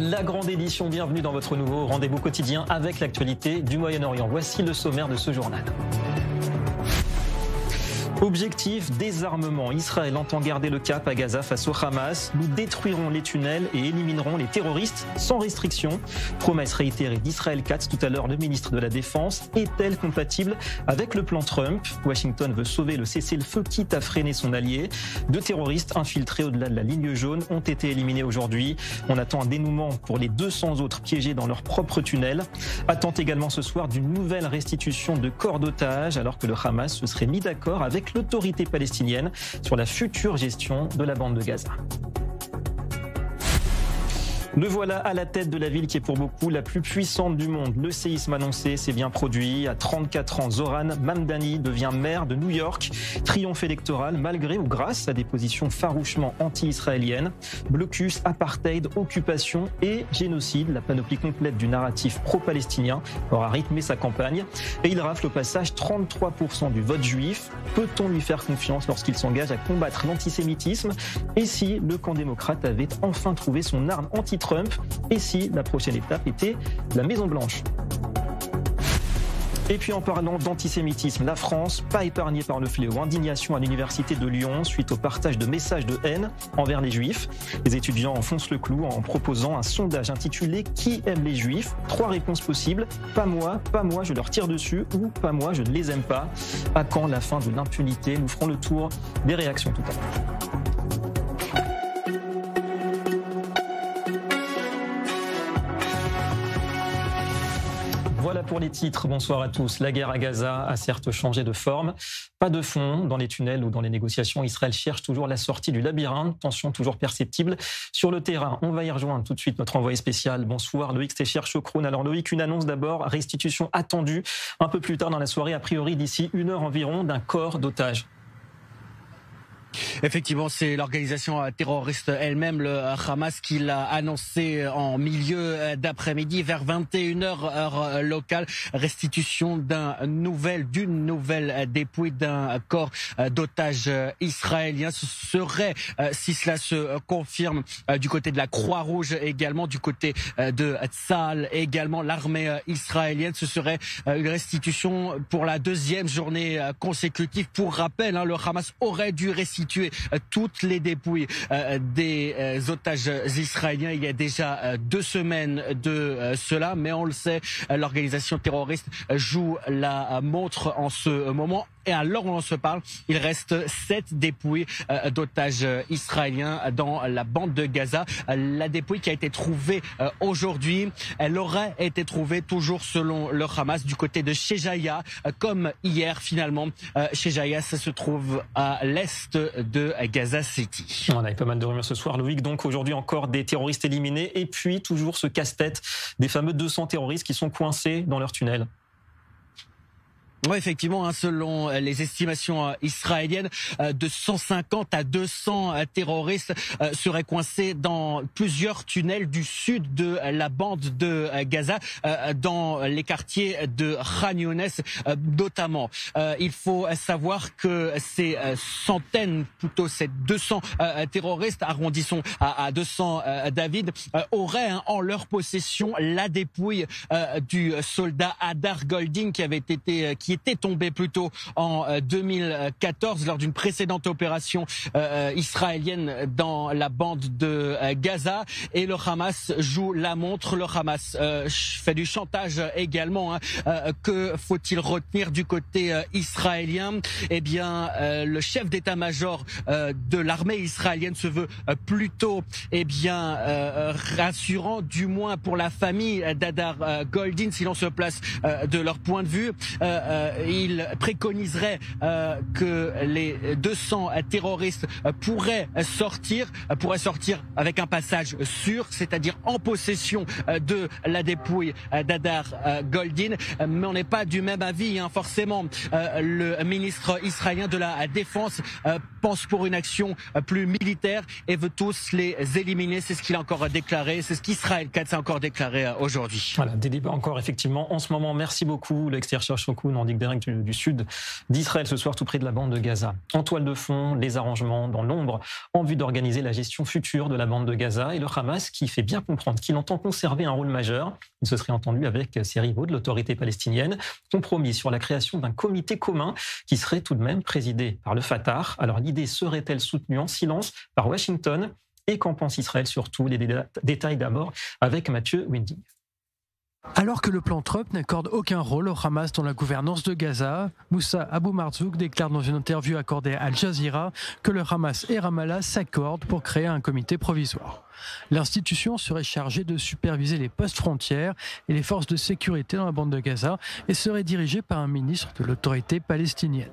La grande édition, bienvenue dans votre nouveau rendez-vous quotidien avec l'actualité du Moyen-Orient. Voici le sommaire de ce journal. Objectif, désarmement. Israël entend garder le cap à Gaza face au Hamas. Nous détruirons les tunnels et éliminerons les terroristes sans restriction. Promesse réitérée d'Israël Katz tout à l'heure, le ministre de la Défense. Est-elle compatible avec le plan Trump? Washington veut sauver le cessez-le-feu quitte à freiner son allié. 2 terroristes infiltrés au-delà de la ligne jaune ont été éliminés aujourd'hui. On attend un dénouement pour les 200 autres piégés dans leur propre tunnel. Attente également ce soir d'une nouvelle restitution de corps d'otages alors que le Hamas se serait mis d'accord avec l'autorité palestinienne sur la future gestion de la bande de Gaza. Le voilà à la tête de la ville qui est pour beaucoup la plus puissante du monde. Le séisme annoncé s'est bien produit. À 34 ans, Zoran Mamdani devient maire de New York. Triomphe électoral malgré ou grâce à des positions farouchement anti-israéliennes. Blocus, apartheid, occupation et génocide. La panoplie complète du narratif pro-palestinien aura rythmé sa campagne. Et il rafle au passage 33% du vote juif. Peut-on lui faire confiance lorsqu'il s'engage à combattre l'antisémitisme? Et si le camp démocrate avait enfin trouvé son arme anti-Trump? Et si la prochaine étape était la Maison-Blanche? Et puis en parlant d'antisémitisme, la France, pas épargnée par le fléau. Indignation à l'université de Lyon suite au partage de messages de haine envers les juifs. Les étudiants enfoncent le clou en proposant un sondage intitulé « Qui aime les juifs ?» 3 réponses possibles. Pas moi, je leur tire dessus ou pas moi, je ne les aime pas. À quand la fin de l'impunité? Nous ferons le tour des réactions tout à l'heure. Voilà pour les titres. Bonsoir à tous. La guerre à Gaza a certes changé de forme. Pas de fond. Dans les tunnels ou dans les négociations, Israël cherche toujours la sortie du labyrinthe. Tension toujours perceptible sur le terrain. On va y rejoindre tout de suite notre envoyé spécial. Bonsoir Loïc Stéphir-Chokroun. Alors Loïc, une annonce d'abord. Restitution attendue un peu plus tard dans la soirée, a priori d'ici 1 heure environ, d'un corps d'otages. Effectivement, c'est l'organisation terroriste elle-même, le Hamas, qui l'a annoncé en milieu d'après-midi vers 21h heure locale. Restitution d'une nouvelle dépouille d'un corps d'otage israélien. Ce serait, si cela se confirme, du côté de la Croix-Rouge également, du côté de Tsahal également, l'armée israélienne. Ce serait une restitution pour la 2e journée consécutive. Pour rappel, le Hamas aurait dû restituer toutes les dépouilles des otages israéliens il y a déjà 2 semaines de cela, mais on le sait, l'organisation terroriste joue la montre en ce moment. Et alors on se parle, il reste 7 dépouilles d'otages israéliens dans la bande de Gaza. La dépouille qui a été trouvée aujourd'hui, elle aurait été trouvée toujours selon le Hamas du côté de Shejaïa, comme hier finalement. Shejaïa, ça se trouve à l'est de Gaza City. On a eu pas mal de rumeurs ce soir, Loïc. Donc aujourd'hui encore des terroristes éliminés et puis toujours ce casse-tête des fameux 200 terroristes qui sont coincés dans leur tunnel. Oui, effectivement, selon les estimations israéliennes, de 150 à 200 terroristes seraient coincés dans plusieurs tunnels du sud de la bande de Gaza, dans les quartiers de Khan Younes notamment. Il faut savoir que ces centaines, plutôt ces 200 terroristes, arrondissons à 200 David, auraient en leur possession la dépouille du soldat Hadar Goldin qui était tombé plutôt en 2014 lors d'une précédente opération israélienne dans la bande de Gaza. Et le Hamas joue la montre. Le Hamas fait du chantage également. Que faut-il retenir du côté israélien? Eh bien, le chef d'état-major de l'armée israélienne se veut plutôt rassurant, du moins pour la famille d'Hadar Goldin, si l'on se place de leur point de vue. Il préconiserait que les 200 terroristes pourraient sortir avec un passage sûr, c'est-à-dire en possession de la dépouille d'Hadar Goldin. Mais on n'est pas du même avis, forcément. Le ministre israélien de la Défense pense pour une action plus militaire et veut tous les éliminer. C'est ce qu'il a encore déclaré, c'est ce qu'Israël Katz a encore déclaré aujourd'hui. Voilà, des débats encore effectivement en ce moment. Merci beaucoup, l'ex-chercheur Shokun, en direct du sud d'Israël ce soir, tout près de la bande de Gaza. En toile de fond, les arrangements dans l'ombre en vue d'organiser la gestion future de la bande de Gaza et le Hamas qui fait bien comprendre qu'il entend conserver un rôle majeur. Il se serait entendu avec ses rivaux de l'autorité palestinienne, compromis sur la création d'un comité commun qui serait tout de même présidé par le Fatah. Alors l'idée serait-elle soutenue en silence par Washington? Et qu'en pense Israël surtout? Les détails d'abord avec Mathieu Winding. Alors que le plan Trump n'accorde aucun rôle au Hamas dans la gouvernance de Gaza, Moussa Abou Marzouk déclare dans une interview accordée à Al Jazeera que le Hamas et Ramallah s'accordent pour créer un comité provisoire. L'institution serait chargée de superviser les postes frontières et les forces de sécurité dans la bande de Gaza et serait dirigée par un ministre de l'autorité palestinienne.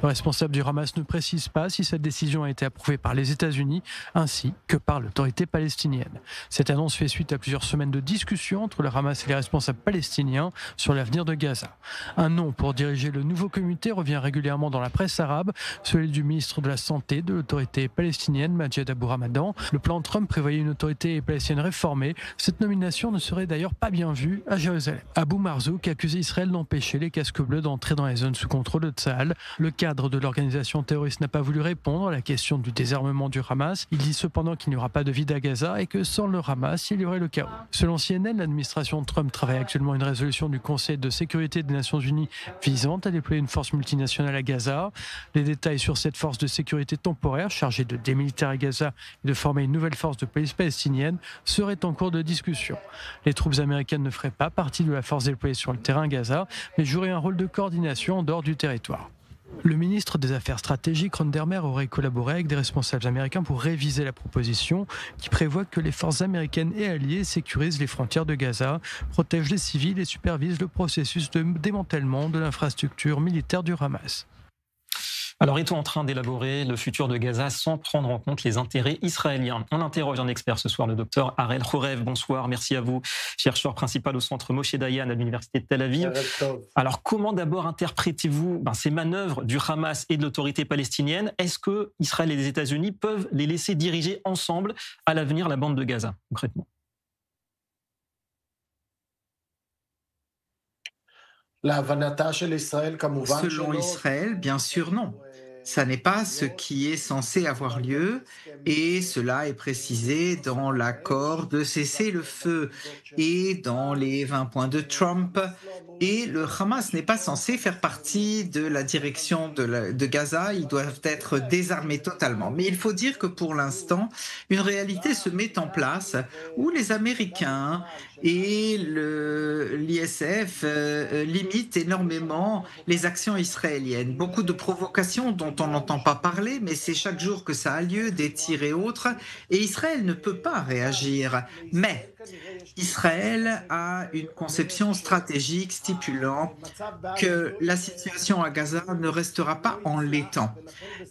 Le responsable du Hamas ne précise pas si cette décision a été approuvée par les États-Unis ainsi que par l'autorité palestinienne. Cette annonce fait suite à plusieurs semaines de discussions entre le Hamas et les responsables palestiniens sur l'avenir de Gaza. Un nom pour diriger le nouveau comité revient régulièrement dans la presse arabe, celui du ministre de la Santé de l'autorité palestinienne, Majed Abou Ramadan. Le plan Trump prévoyait une autorité palestinienne réformée. Cette nomination ne serait d'ailleurs pas bien vue à Jérusalem. Abou Marzouk accuse Israël d'empêcher les casques bleus d'entrer dans les zones sous contrôle de Tsahal. Le cadre de l'organisation terroriste n'a pas voulu répondre à la question du désarmement du Hamas. Il dit cependant qu'il n'y aura pas de vide à Gaza et que sans le Hamas, il y aurait le chaos. Selon CNN, l'administration Trump travaille actuellement à une résolution du Conseil de sécurité des Nations Unies visant à déployer une force multinationale à Gaza. Les détails sur cette force de sécurité temporaire chargée de démilitariser Gaza et de former une nouvelle force de police palestinienne seraient en cours de discussion. Les troupes américaines ne feraient pas partie de la force déployée sur le terrain à Gaza, mais joueraient un rôle de coordination en dehors du territoire. Le ministre des Affaires stratégiques, Ron Dermer, aurait collaboré avec des responsables américains pour réviser la proposition qui prévoit que les forces américaines et alliées sécurisent les frontières de Gaza, protègent les civils et supervisent le processus de démantèlement de l'infrastructure militaire du Hamas. Alors, est-on en train d'élaborer le futur de Gaza sans prendre en compte les intérêts israéliens? On interroge un expert ce soir, le docteur Harel Chorev. Bonsoir, merci à vous, chercheur principal au centre Moshe Dayan à l'université de Tel Aviv. Alors, comment d'abord interprétez-vous ces manœuvres du Hamas et de l'autorité palestinienne? Est-ce que Israël et les États-Unis peuvent les laisser diriger ensemble à l'avenir la bande de Gaza, concrètement? Selon Israël, bien sûr, non. Ça n'est pas ce qui est censé avoir lieu et cela est précisé dans l'accord de cessez-le-feu et dans les 20 points de Trump. Et le Hamas n'est pas censé faire partie de la direction de Gaza, ils doivent être désarmés totalement. Mais il faut dire que pour l'instant, une réalité se met en place où les Américains et l'ISF limitent énormément les actions israéliennes. Beaucoup de provocations dont on n'entend pas parler, mais c'est chaque jour que ça a lieu, des tirs et autres, et Israël ne peut pas réagir. Mais Israël a une conception stratégique stipulant que la situation à Gaza ne restera pas en l'étang.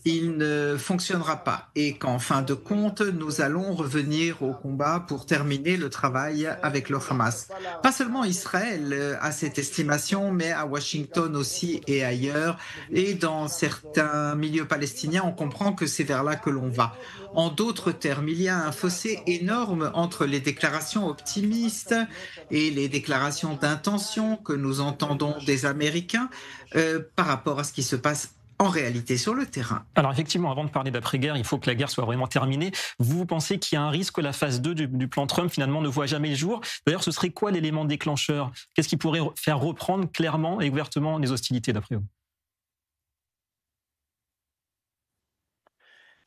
Il ne fonctionnera pas et qu'en fin de compte, nous allons revenir au combat pour terminer le travail avec le Hamas. Pas seulement Israël a cette estimation, mais à Washington aussi et ailleurs. Et dans certains milieux palestiniens, on comprend que c'est vers là que l'on va. En d'autres termes, il y a un fossé énorme entre les déclarations optimistes et les déclarations d'intention que nous entendons des Américains par rapport à ce qui se passe en réalité sur le terrain. Alors effectivement, avant de parler d'après-guerre, il faut que la guerre soit vraiment terminée. Vous pensez qu'il y a un risque que la phase 2 du plan Trump finalement ne voit jamais le jour? D'ailleurs, ce serait quoi l'élément déclencheur? Qu'est-ce qui pourrait faire reprendre clairement et ouvertement les hostilités d'après vous?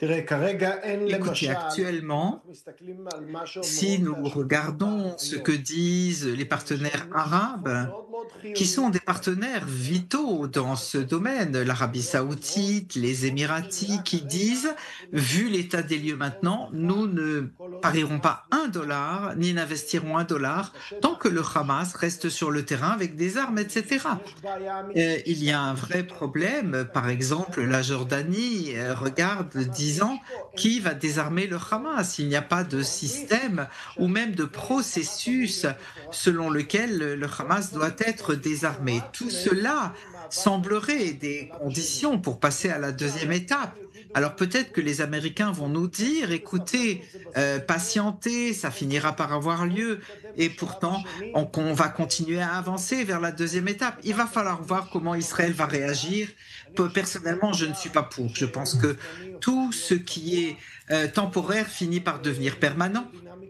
Écoutez, actuellement, si nous regardons ce que disent les partenaires arabes, qui sont des partenaires vitaux dans ce domaine, l'Arabie saoudite, les Émiratis, qui disent, vu l'état des lieux maintenant, nous ne parierons pas $1, ni n'investirons $1, tant que le Hamas reste sur le terrain avec des armes, etc. Il y a un vrai problème, par exemple, la Jordanie regarde disant qui va désarmer le Hamas. Il n'y a pas de système ou même de processus selon lequel le Hamas doit être désarmé. Tout cela semblerait des conditions pour passer à la deuxième étape. Alors peut-être que les Américains vont nous dire, écoutez, patientez, ça finira par avoir lieu, et pourtant on va continuer à avancer vers la deuxième étape. Il va falloir voir comment Israël va réagir. Personnellement, je ne suis pas pour. Je pense que tout ce qui est temporaire finit par devenir permanent.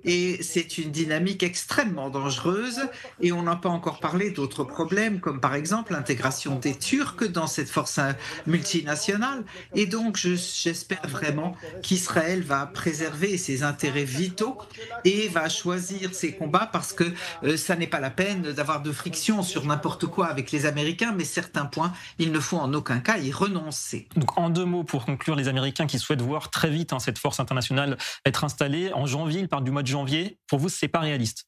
Et c'est une dynamique extrêmement dangereuse. Et on n'a pas encore parlé d'autres problèmes, comme par exemple l'intégration des Turcs dans cette force multinationale. Et donc, j'espère vraiment qu'Israël va préserver ses intérêts vitaux et va choisir ses combats, parce que ça n'est pas la peine d'avoir de friction sur n'importe quoi avec les Américains, mais certains points, il ne faut en aucun cas y renoncer. Donc, en 2 mots, pour conclure, les Américains qui souhaitent voir très vite cette force internationale être installée en janvier, ils parlent du mois de janvier. Pour vous, c'est pas réaliste?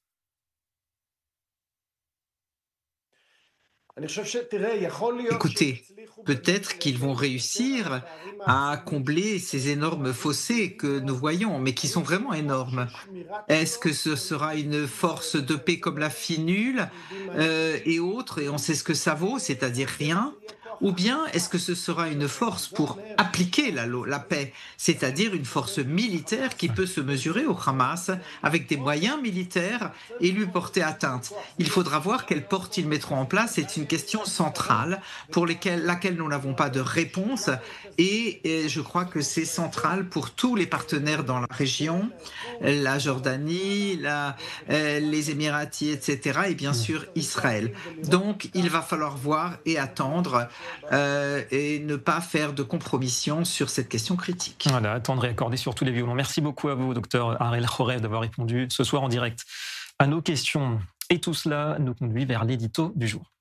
Écoutez, peut-être qu'ils vont réussir à combler ces énormes fossés que nous voyons, mais qui sont vraiment énormes. Est-ce que ce sera une force de paix comme la FINUL et autres, et on sait ce que ça vaut, c'est-à-dire rien? Ou bien est-ce que ce sera une force pour appliquer la paix, c'est-à-dire une force militaire qui peut se mesurer au Hamas avec des moyens militaires et lui porter atteinte? Il faudra voir quelle porte ils mettront en place. C'est une question centrale pour laquelle nous n'avons pas de réponse, et je crois que c'est central pour tous les partenaires dans la région, la Jordanie, les Émiratis, etc., et bien sûr Israël. Donc il va falloir voir et attendre et ne pas faire de compromission sur cette question critique. Voilà, attendre et accorder sur tous les violons. Merci beaucoup à vous, docteur Ariel Chorev, d'avoir répondu ce soir en direct à nos questions. Et tout cela nous conduit vers l'édito du jour.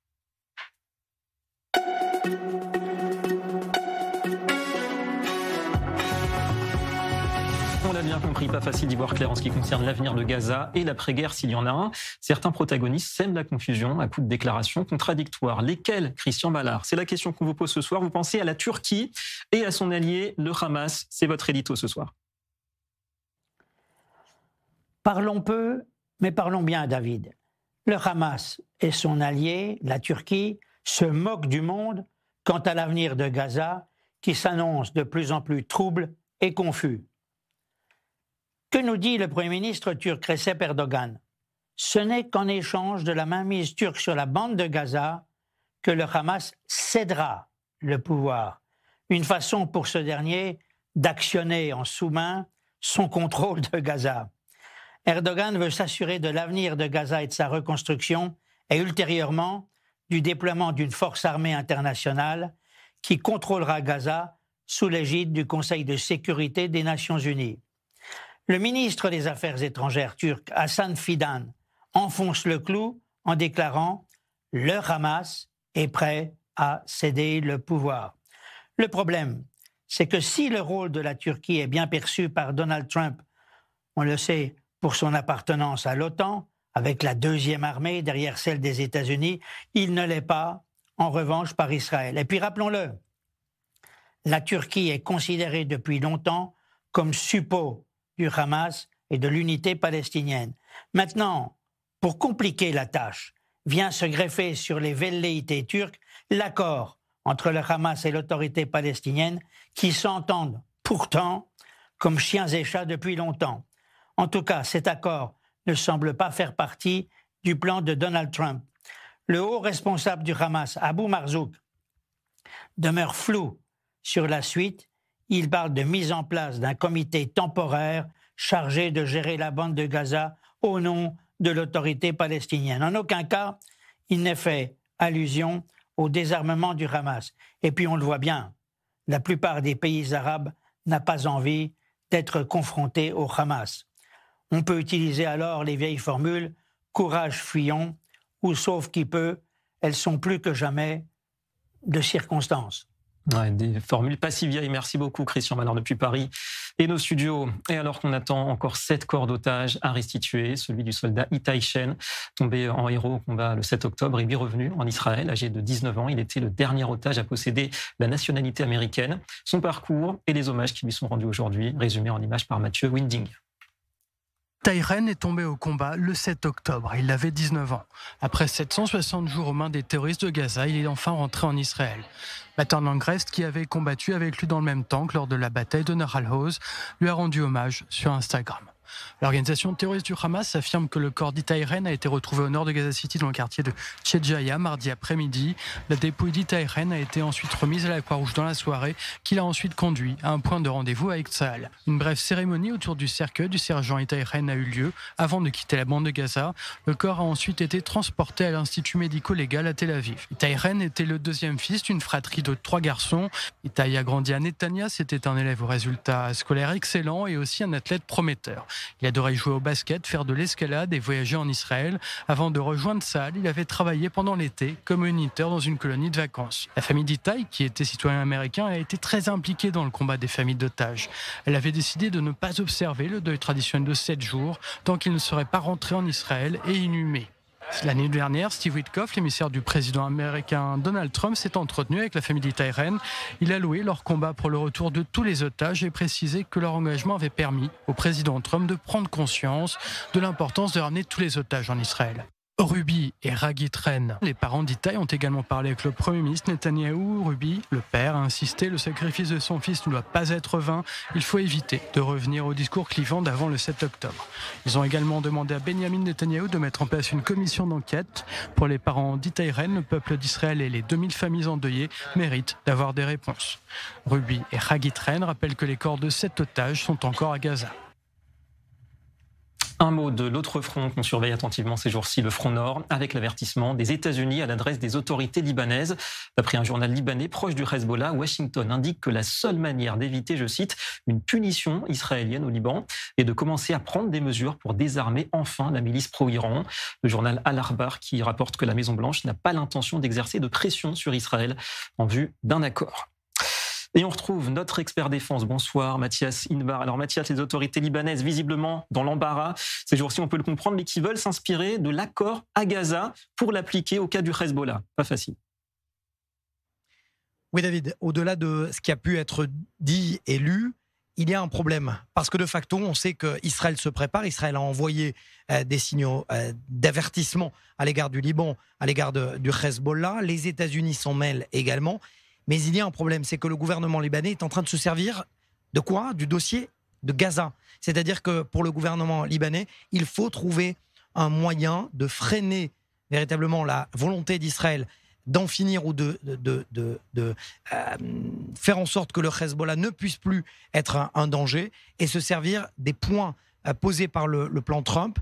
On l'a bien compris, pas facile d'y voir clair en ce qui concerne l'avenir de Gaza et l'après-guerre s'il y en a un. Certains protagonistes sèment la confusion à coups de déclarations contradictoires. Lesquelles, Christian Ballard? C'est la question qu'on vous pose ce soir. Vous pensez à la Turquie et à son allié, le Hamas. C'est votre édito ce soir. Parlons peu, mais parlons bien, David. Le Hamas et son allié, la Turquie, se moquent du monde quant à l'avenir de Gaza, qui s'annonce de plus en plus trouble et confus. Que nous dit le Premier ministre turc Recep Erdogan? Ce n'est qu'en échange de la mainmise turque sur la bande de Gaza que le Hamas cédera le pouvoir. Une façon pour ce dernier d'actionner en sous-main son contrôle de Gaza. Erdogan veut s'assurer de l'avenir de Gaza et de sa reconstruction, et ultérieurement du déploiement d'une force armée internationale qui contrôlera Gaza sous l'égide du Conseil de sécurité des Nations Unies. Le ministre des Affaires étrangères turc, Hasan Fidan, enfonce le clou en déclarant « Le Hamas est prêt à céder le pouvoir ». Le problème, c'est que si le rôle de la Turquie est bien perçu par Donald Trump, on le sait, pour son appartenance à l'OTAN, avec la deuxième armée derrière celle des États-Unis, il ne l'est pas, en revanche, par Israël. Et puis rappelons-le, la Turquie est considérée depuis longtemps comme suppôt du Hamas et de l'unité palestinienne. Maintenant, pour compliquer la tâche, vient se greffer sur les velléités turques l'accord entre le Hamas et l'autorité palestinienne qui s'entendent pourtant comme chiens et chats depuis longtemps. En tout cas, cet accord ne semble pas faire partie du plan de Donald Trump. Le haut responsable du Hamas, Abu Marzouk, demeure flou sur la suite. Il parle de mise en place d'un comité temporaire chargé de gérer la bande de Gaza au nom de l'autorité palestinienne. En aucun cas, il n'est fait allusion au désarmement du Hamas. Et puis on le voit bien, la plupart des pays arabes n'ont pas envie d'être confrontés au Hamas. On peut utiliser alors les vieilles formules « courage, fuyons » ou « sauf qui peut », elles sont plus que jamais de circonstance. Ouais, des formules pas si vieilles. Merci beaucoup, Christian Ballard, depuis Paris et nos studios. Et alors qu'on attend encore 7 corps d'otages à restituer, celui du soldat Itai Shen, tombé en héros au combat le 7 octobre, et revenu en Israël, âgé de 19 ans. Il était le dernier otage à posséder la nationalité américaine. Son parcours et les hommages qui lui sont rendus aujourd'hui, résumés en images par Mathieu Winding. Itai Ren est tombé au combat le 7 octobre. Il avait 19 ans. Après 760 jours aux mains des terroristes de Gaza, il est enfin rentré en Israël. Batan Langrest, qui avait combattu avec lui dans le même tank lors de la bataille de Nahal Oz, lui a rendu hommage sur Instagram. L'organisation terroriste du Hamas affirme que le corps d'Itai Ren a été retrouvé au nord de Gaza City dans le quartier de Tchedjaya mardi après-midi. La dépouille d'Itai Ren a été ensuite remise à la Croix-Rouge dans la soirée, qui l'a ensuite conduit à un point de rendez-vous avec Tsahal. Une brève cérémonie autour du cercueil du sergent Itai Ren a eu lieu avant de quitter la bande de Gaza. Le corps a ensuite été transporté à l'Institut médico-légal à Tel Aviv. Itai Ren était le deuxième fils d'une fratrie de 3 garçons. Itai a grandi à Netanya, c'était un élève aux résultats scolaires excellents et aussi un athlète prometteur. Il adorait jouer au basket, faire de l'escalade et voyager en Israël. Avant de rejoindre Tsahal, il avait travaillé pendant l'été comme moniteur dans une colonie de vacances. La famille d'Itai, qui était citoyen américain, a été très impliquée dans le combat des familles d'otages. Elle avait décidé de ne pas observer le deuil traditionnel de 7 jours tant qu'il ne serait pas rentré en Israël et inhumé. L'année dernière, Steve Witkoff, l'émissaire du président américain Donald Trump, s'est entretenu avec la famille d'Itai Ren. Il a loué leur combat pour le retour de tous les otages et précisé que leur engagement avait permis au président Trump de prendre conscience de l'importance de ramener tous les otages en Israël. Ruby et Hagit Ren, les parents d'Itai, ont également parlé avec le Premier ministre Netanyahou. Ruby, le père, a insisté: le sacrifice de son fils ne doit pas être vain. Il faut éviter de revenir au discours clivant d'avant le 7 octobre. Ils ont également demandé à Benjamin Netanyahou de mettre en place une commission d'enquête. Pour les parents d'Itai Ren, le peuple d'Israël et les 2000 familles endeuillées méritent d'avoir des réponses. Ruby et Hagit Ren rappellent que les corps de 7 otages sont encore à Gaza. Un mot de l'autre front qu'on surveille attentivement ces jours-ci, le front nord, avec l'avertissement des États-Unis à l'adresse des autorités libanaises. D'après un journal libanais proche du Hezbollah, Washington indique que la seule manière d'éviter, je cite, une punition israélienne au Liban est de commencer à prendre des mesures pour désarmer enfin la milice pro-Iran. Le journal Al-Arbar qui rapporte que la Maison-Blanche n'a pas l'intention d'exercer de pression sur Israël en vue d'un accord. Et on retrouve notre expert défense. Bonsoir Mathias Inbar. Alors Mathias, les autorités libanaises visiblement dans l'embarras. Ces jours-ci, on peut le comprendre, mais qui veulent s'inspirer de l'accord à Gaza pour l'appliquer au cas du Hezbollah. Pas facile. Oui David, au-delà de ce qui a pu être dit et lu, il y a un problème. Parce que de facto, on sait qu'Israël se prépare. Israël a envoyé des signaux d'avertissement à l'égard du Liban, à l'égard du Hezbollah. Les États-Unis s'en mêlent également. Mais il y a un problème, c'est que le gouvernement libanais est en train de se servir de quoi? Du dossier de Gaza. C'est-à-dire que pour le gouvernement libanais, il faut trouver un moyen de freiner véritablement la volonté d'Israël d'en finir ou de faire en sorte que le Hezbollah ne puisse plus être un danger et se servir des points posés par le plan Trump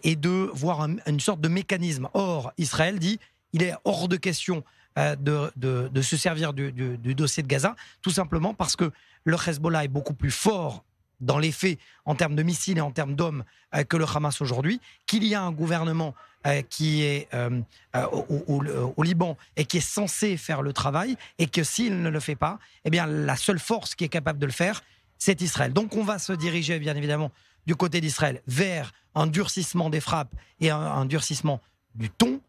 et de voir une sorte de mécanisme. Or, Israël dit il est hors de question de se servir du dossier de Gaza, tout simplement parce que le Hezbollah est beaucoup plus fort dans les faits, en termes de missiles et en termes d'hommes, que le Hamas aujourd'hui, qu'il y a un gouvernement qui est au Liban et qui est censé faire le travail, et que s'il ne le fait pas, eh bien la seule force qui est capable de le faire, c'est Israël. Donc on va se diriger bien évidemment du côté d'Israël vers un durcissement des frappes et un durcissement du ton,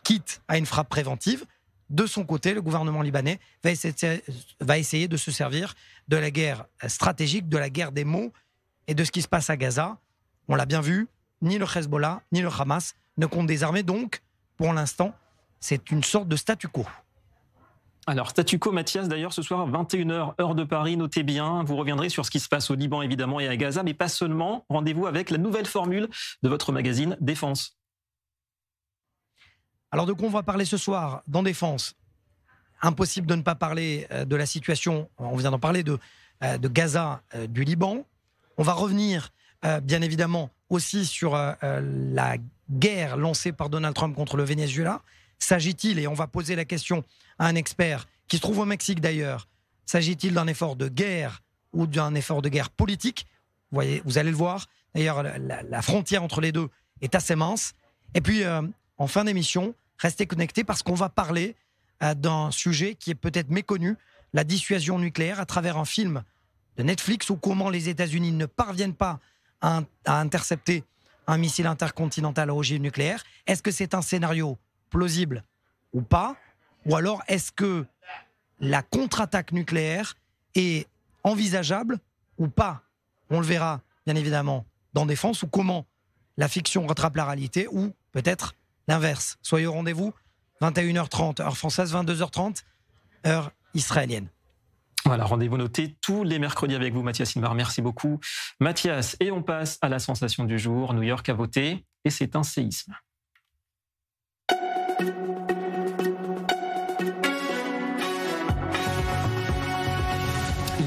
quitte à une frappe préventive. De son côté, le gouvernement libanais va essayer de se servir de la guerre stratégique, de la guerre des mots et de ce qui se passe à Gaza. On l'a bien vu, ni le Hezbollah, ni le Hamas ne comptent désarmer. Donc, pour l'instant, c'est une sorte de statu quo. Alors, statu quo, Mathias, d'ailleurs, ce soir, 21h, heure de Paris, notez bien, vous reviendrez sur ce qui se passe au Liban, évidemment, et à Gaza, mais pas seulement. Rendez-vous avec la nouvelle formule de votre magazine Défense. Alors de quoi on va parler ce soir dans Défense? Impossible de ne pas parler de la situation, on vient d'en parler, de Gaza, du Liban. On va revenir bien évidemment aussi sur la guerre lancée par Donald Trump contre le Venezuela. S'agit-il, et on va poser la question à un expert qui se trouve au Mexique d'ailleurs, s'agit-il d'un effort de guerre ou d'un effort de guerre politique? Vous allez le voir, d'ailleurs la frontière entre les deux est assez mince. Et puis en fin d'émission, restez connectés parce qu'on va parler d'un sujet qui est peut-être méconnu, la dissuasion nucléaire, à travers un film de Netflix où comment les États-Unis ne parviennent pas à intercepter un missile intercontinental à ogive nucléaire. Est-ce que c'est un scénario plausible ou pas? Ou alors est-ce que la contre-attaque nucléaire est envisageable ou pas? On le verra bien évidemment dans Défense, ou comment la fiction rattrape la réalité, ou peut-être l'inverse. Soyez au rendez-vous, 21h30, heure française, 22h30, heure israélienne. Voilà, rendez-vous noté tous les mercredis avec vous, Mathias Inmar. Merci beaucoup, Mathias. Et on passe à la sensation du jour. New York a voté et c'est un séisme.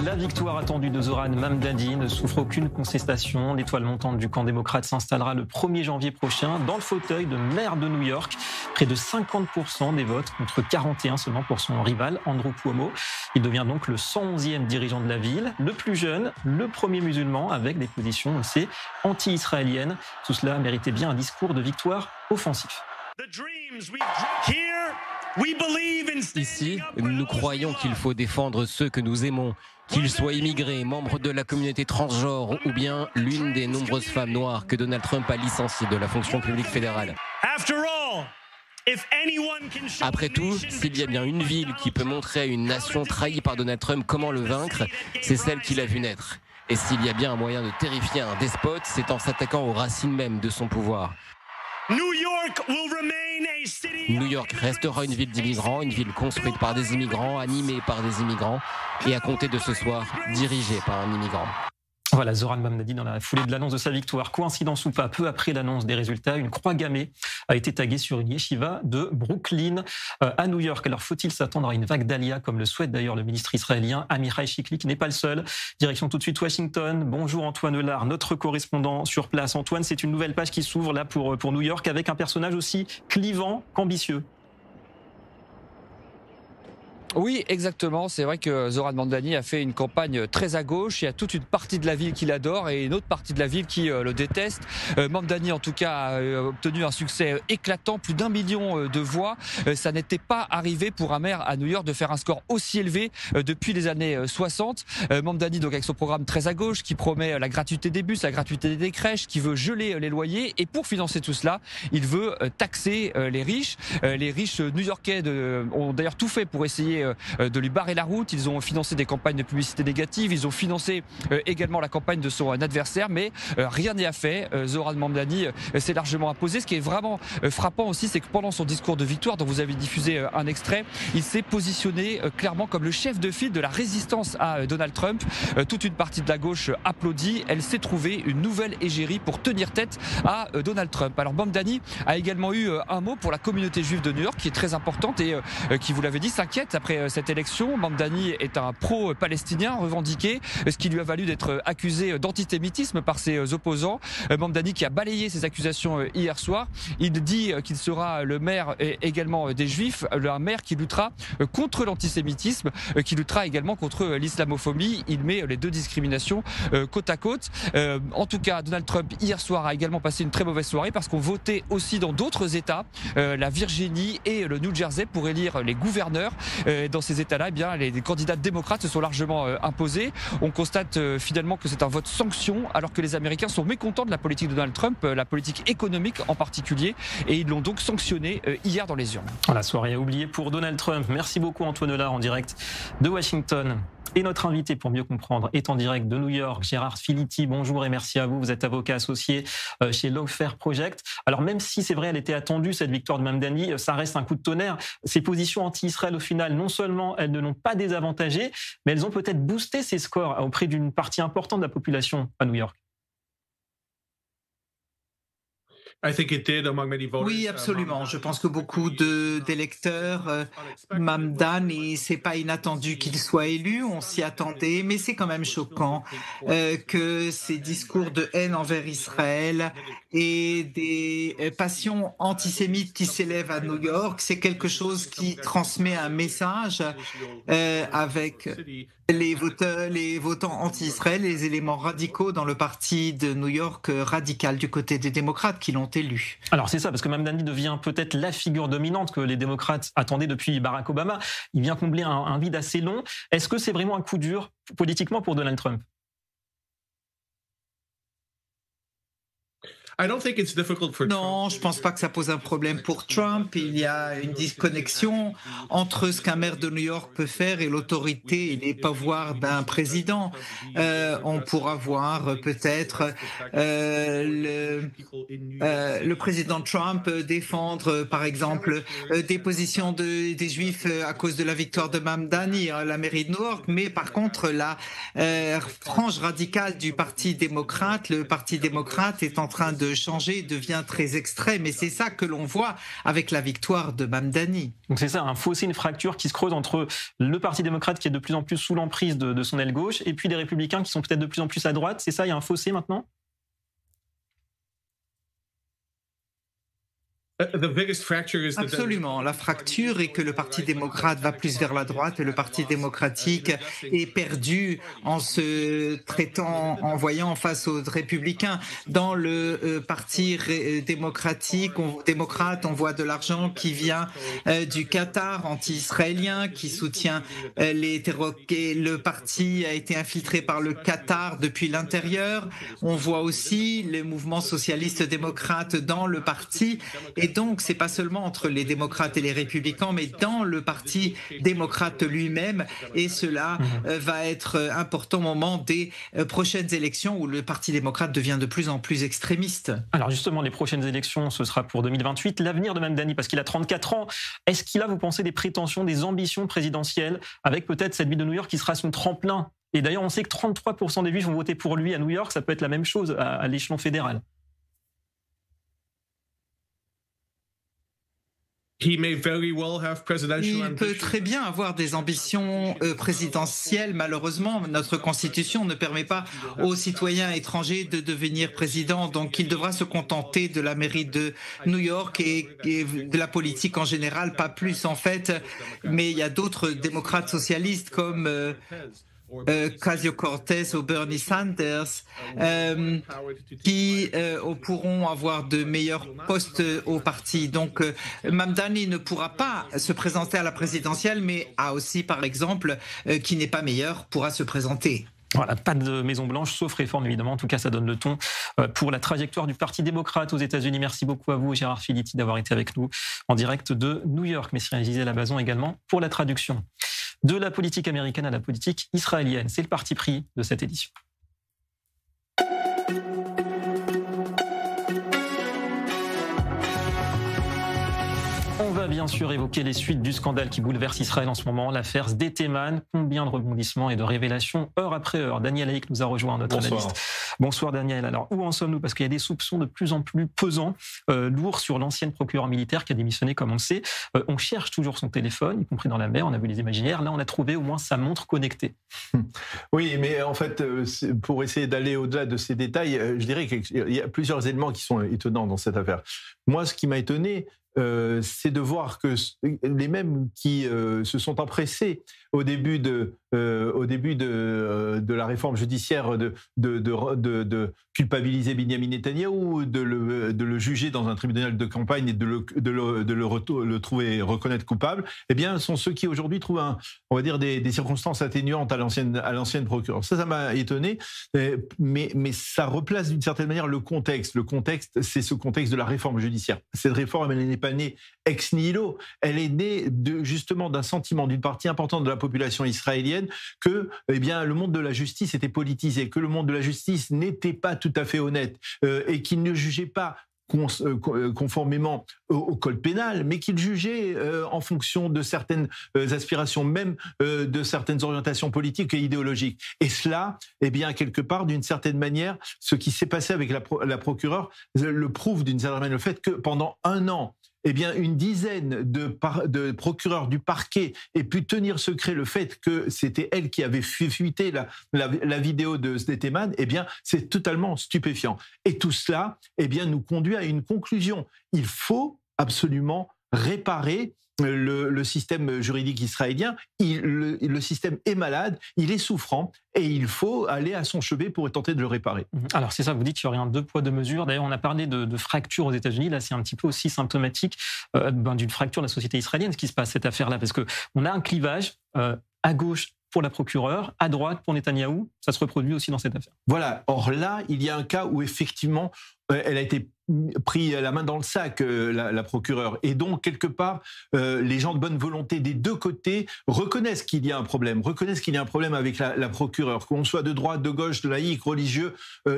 La victoire attendue de Zoran Mamdani ne souffre aucune contestation. L'étoile montante du camp démocrate s'installera le 1er janvier prochain dans le fauteuil de maire de New York. Près de 50% des votes contre 41 seulement pour son rival, Andrew Cuomo. Il devient donc le 111e dirigeant de la ville, le plus jeune, le premier musulman avec des positions, on le sait, anti-israéliennes. Tout cela méritait bien un discours de victoire offensif. Ici, nous croyons qu'il faut défendre ceux que nous aimons, qu'ils soient immigrés, membres de la communauté transgenre ou bien l'une des nombreuses femmes noires que Donald Trump a licenciées de la fonction publique fédérale. Après tout, s'il y a bien une ville qui peut montrer à une nation trahie par Donald Trump comment le vaincre, c'est celle qu'il a vu naître. Et s'il y a bien un moyen de terrifier un despote, c'est en s'attaquant aux racines mêmes de son pouvoir. New York restera une ville d'immigrants, une ville construite par des immigrants, animée par des immigrants, et à compter de ce soir, dirigée par un immigrant. Voilà, Zoran Mamdani dans la foulée de l'annonce de sa victoire. Coïncidence ou pas, peu après l'annonce des résultats, une croix gammée a été taguée sur une yeshiva de Brooklyn à New York. Alors faut-il s'attendre à une vague d'Alia, comme le souhaite d'ailleurs le ministre israélien Amichai Shikli, qui n'est pas le seul. Direction tout de suite Washington. Bonjour Antoine Eulard, notre correspondant sur place. Antoine, c'est une nouvelle page qui s'ouvre là pour New York avec un personnage aussi clivant qu'ambitieux. Oui, exactement. C'est vrai que Zoran Mamdani a fait une campagne très à gauche. Il y a toute une partie de la ville qui l'adore et une autre partie de la ville qui le déteste. Mamdani, en tout cas, a obtenu un succès éclatant, plus d'1 million de voix. Ça n'était pas arrivé pour un maire à New York de faire un score aussi élevé depuis les années 60. Mamdani, donc, avec son programme très à gauche, qui promet la gratuité des bus, la gratuité des crèches, qui veut geler les loyers. Et pour financer tout cela, il veut taxer les riches. Les riches new-yorkais ont d'ailleurs tout fait pour essayer de lui barrer la route. Ils ont financé des campagnes de publicité négatives, ils ont financé également la campagne de son adversaire, mais rien n'est à fait. Zoran Mamdani s'est largement imposé. Ce qui est vraiment frappant aussi, c'est que pendant son discours de victoire, dont vous avez diffusé un extrait, il s'est positionné clairement comme le chef de file de la résistance à Donald Trump. Toute une partie de la gauche applaudit. Elle s'est trouvée une nouvelle égérie pour tenir tête à Donald Trump. Alors Mamdani a également eu un mot pour la communauté juive de New York, qui est très importante et qui, vous l'avez dit, s'inquiète après cette élection. Mamdani est un pro-palestinien revendiqué, ce qui lui a valu d'être accusé d'antisémitisme par ses opposants. Mamdani qui a balayé ces accusations hier soir. Il dit qu'il sera le maire également des Juifs, un maire qui luttera contre l'antisémitisme, qui luttera également contre l'islamophobie. Il met les deux discriminations côte à côte. En tout cas, Donald Trump hier soir a également passé une très mauvaise soirée parce qu'on votait aussi dans d'autres États, la Virginie et le New Jersey, pour élire les gouverneurs. Dans ces États-là, eh bien, les candidats démocrates se sont largement imposés. On constate finalement que c'est un vote sanction, alors que les Américains sont mécontents de la politique de Donald Trump, la politique économique en particulier, et ils l'ont donc sanctionné hier dans les urnes. La soirée à oublier pour Donald Trump. Merci beaucoup Antoine Eulard en direct de Washington. Et notre invité, pour mieux comprendre, est en direct de New York, Gérard Filiti. Bonjour et merci à vous. Vous êtes avocat associé chez Lawfare Project. Alors même si c'est vrai, elle était attendue, cette victoire de Mamdani, ça reste un coup de tonnerre. Ces positions anti-Israël, au final, non seulement elles ne l'ont pas désavantagé, mais elles ont peut-être boosté ses scores auprès d'une partie importante de la population à New York. Oui, absolument. Je pense que beaucoup d'électeurs, Mamdani, c'est pas inattendu qu'il soit élu, on s'y attendait, mais c'est quand même choquant que ces discours de haine envers Israël et des passions antisémites qui s'élèvent à New York, c'est quelque chose qui transmet un message avec les votants anti-Israël, les éléments radicaux dans le parti de New York radical du côté des démocrates qui l'ont élu. Alors c'est ça, parce que Mamdani devient peut-être la figure dominante que les démocrates attendaient depuis Barack Obama. Il vient combler un vide assez long. Est-ce que c'est vraiment un coup dur politiquement pour Donald Trump ? Non, je ne pense pas que ça pose un problème pour Trump. Il y a une disconnexion entre ce qu'un maire de New York peut faire et l'autorité et les pouvoirs d'un président. On pourra voir peut-être le président Trump défendre, par exemple, des positions des Juifs à cause de la victoire de Mamdani à la mairie de New York. Mais par contre, la frange radicale du Parti démocrate, le Parti démocrate est en train de changer, devient très extrême. Et c'est ça que l'on voit avec la victoire de Mamdani. Donc c'est ça, un fossé, une fracture qui se creuse entre le Parti démocrate qui est de plus en plus sous l'emprise de son aile gauche et puis les républicains qui sont peut-être de plus en plus à droite. C'est ça, il y a un fossé maintenant ? Absolument. La fracture est que le Parti démocrate va plus vers la droite et le Parti démocratique est perdu en se traitant, en voyant face aux républicains. Dans le Parti démocrate, on voit de l'argent qui vient du Qatar anti-israélien qui soutient les terroristes. Le parti a été infiltré par le Qatar depuis l'intérieur. On voit aussi les mouvements socialistes démocrates dans le parti. Et donc, c'est pas seulement entre les démocrates et les républicains, mais dans le Parti démocrate lui-même. Et cela va être important au moment des prochaines élections où le Parti démocrate devient de plus en plus extrémiste. Alors justement, les prochaines élections, ce sera pour 2028. L'avenir de Mamdani, parce qu'il a 34 ans, est-ce qu'il a, vous pensez, des prétentions, des ambitions présidentielles, avec peut-être cette ville de New York qui sera son tremplin? Et d'ailleurs, on sait que 33% des Juifs vont voter pour lui à New York. Ça peut être la même chose à l'échelon fédéral. Il peut très bien avoir des ambitions présidentielles. Malheureusement, notre Constitution ne permet pas aux citoyens étrangers de devenir président. Donc, il devra se contenter de la mairie de New York et de la politique en général, pas plus en fait. Mais il y a d'autres démocrates socialistes comme Ocasio-Cortez ou Bernie Sanders qui pourront avoir de meilleurs postes au parti. Donc Mamdani ne pourra pas se présenter à la présidentielle, mais aussi, par exemple, qui n'est pas meilleur, pourra se présenter. Voilà, pas de Maison-Blanche, sauf réforme évidemment. En tout cas, ça donne le ton pour la trajectoire du Parti démocrate aux États-Unis. Merci beaucoup à vous, Gérard Philitti, d'avoir été avec nous en direct de New York. Merci à Gisèle Labazon également pour la traduction. De la politique américaine à la politique israélienne, c'est le parti pris de cette édition. On va bien sûr évoquer les suites du scandale qui bouleverse Israël en ce moment, l'affaire Sde-Teman. Combien de rebondissements et de révélations heure après heure. Daniel Haïk nous a rejoint, notre analyste. Bonsoir Daniel. Alors où en sommes-nous? Parce qu'il y a des soupçons de plus en plus pesants, lourds sur l'ancienne procureure militaire qui a démissionné, comme on le sait. On cherche toujours son téléphone, y compris dans la mer. On a vu les imaginaires. Là, on a trouvé au moins sa montre connectée. Oui, mais en fait, pour essayer d'aller au-delà de ces détails, je dirais qu'il y a plusieurs éléments qui sont étonnants dans cette affaire. Moi, ce qui m'a étonné, c'est de voir que les mêmes qui se sont empressés au début de la réforme judiciaire de culpabiliser Benyamin Netanyahou, de le juger dans un tribunal de campagne et de le trouver reconnaître coupable, eh bien, sont ceux qui aujourd'hui trouvent on va dire des circonstances atténuantes à l'ancienne procureure. Ça m'a étonné, mais ça replace d'une certaine manière le contexte. Le contexte, c'est ce contexte de la réforme judiciaire. Cette réforme, elle n'est pas née ex nihilo, elle est née justement d'un sentiment d'une partie importante de la population israélienne que le monde de la justice était politisé, que le monde de la justice n'était pas tout à fait honnête et qu'il ne jugeait pas conformément au code pénal, mais qu'il jugeait en fonction de certaines aspirations, même de certaines orientations politiques et idéologiques. Et cela, quelque part, d'une certaine manière, ce qui s'est passé avec la procureure le prouve d'une certaine manière, le fait que pendant un an, une dizaine de procureurs du parquet aient pu tenir secret le fait que c'était elle qui avait fuité la vidéo de Sde-Teman, c'est totalement stupéfiant. Et tout cela, nous conduit à une conclusion. Il faut absolument réparer le système juridique israélien. Le système est malade, il est souffrant, et il faut aller à son chevet pour tenter de le réparer. Alors c'est ça, vous dites qu'il y aurait un 2 poids 2 mesures. D'ailleurs, on a parlé de fracture aux États-Unis. Là, c'est un petit peu aussi symptomatique d'une fracture de la société israélienne, ce qui se passe, cette affaire-là, parce qu'on a un clivage à gauche pour la procureure, à droite pour Netanyahou. Ça se reproduit aussi dans cette affaire. Voilà. Or là, il y a un cas où effectivement, elle a été pris la main dans le sac, la procureure. Et donc, quelque part, les gens de bonne volonté des deux côtés reconnaissent qu'il y a un problème, avec la procureure. Qu'on soit de droite, de gauche, de laïque, religieux,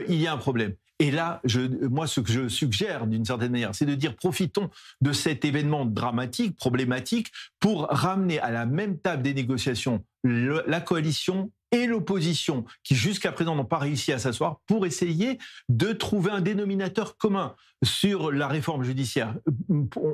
il y a un problème. Et là, moi, ce que je suggère, d'une certaine manière, c'est de dire profitons de cet événement dramatique, problématique, pour ramener à la même table des négociations la coalition et l'opposition, qui jusqu'à présent n'ont pas réussi à s'asseoir, pour essayer de trouver un dénominateur commun sur la réforme judiciaire.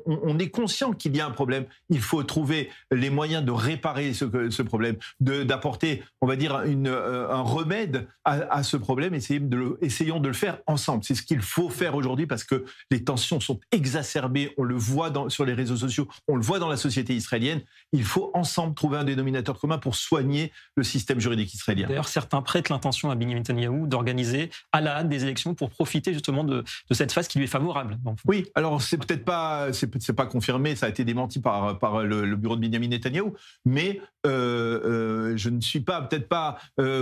On est conscient qu'il y a un problème, il faut trouver les moyens de réparer ce problème, d'apporter, on va dire, un remède à ce problème, essayons de le faire ensemble. C'est ce qu'il faut faire aujourd'hui, parce que les tensions sont exacerbées, on le voit sur les réseaux sociaux, on le voit dans la société israélienne. Il faut ensemble trouver un dénominateur commun pour soigner le système juridique israélien. D'ailleurs, certains prêtent l'intention à Benjamin Netanyahou d'organiser à la hâte des élections pour profiter justement de cette phase qui lui est favorable. Oui, alors c'est peut-être pas, c'est pas confirmé, ça a été démenti par le bureau de Benjamin Netanyahou, mais je ne suis peut-être pas